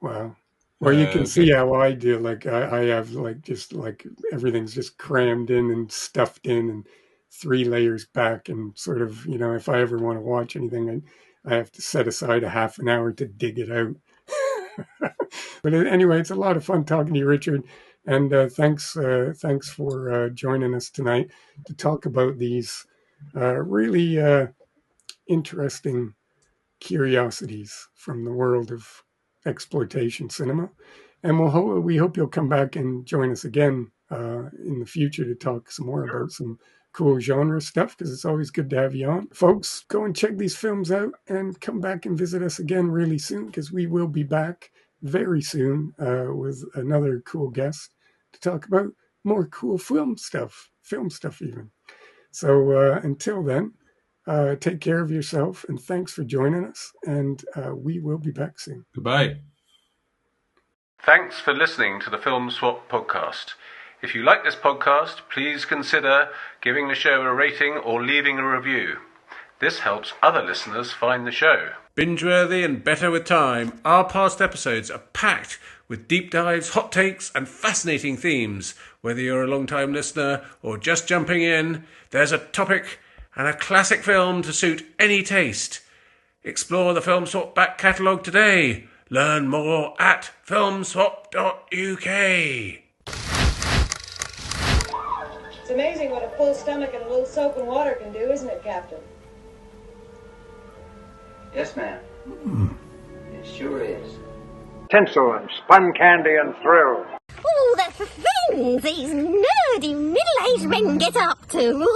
[SPEAKER 4] Wow. Well, you can see how I do. Like I have just everything's just crammed in and stuffed in and 3 layers back and sort of, if I ever want to watch anything, I have to set aside a half an hour to dig it out. But anyway, it's a lot of fun talking to you, Richard. And thanks for joining us tonight to talk about these really interesting curiosities from the world of exploitation cinema. And we hope you'll come back and join us again in the future to talk some more about some cool genre stuff, because it's always good to have you on. Folks, go and check these films out and come back and visit us again really soon, because we will be back very soon with another cool guest to talk about more cool film stuff even. So until then, take care of yourself, and thanks for joining us, and we will be back soon.
[SPEAKER 1] Goodbye. Thanks for listening to the Film Swap podcast. If you like this podcast, please consider giving the show a rating or leaving a review. This helps other listeners find the show. Binge-worthy and better with time, our past episodes are packed with deep dives, hot takes, and fascinating themes. Whether you're a long-time listener or just jumping in, there's a topic and a classic film to suit any taste. Explore the Film Swap back catalogue today. Learn more at filmswap.uk.
[SPEAKER 6] It's amazing what a full stomach and a little soap and water can do, isn't it, Captain?
[SPEAKER 7] Yes, ma'am. It sure is.
[SPEAKER 3] Tinsel and spun candy and thrills.
[SPEAKER 8] Oh, the things these nerdy middle-aged men get up to.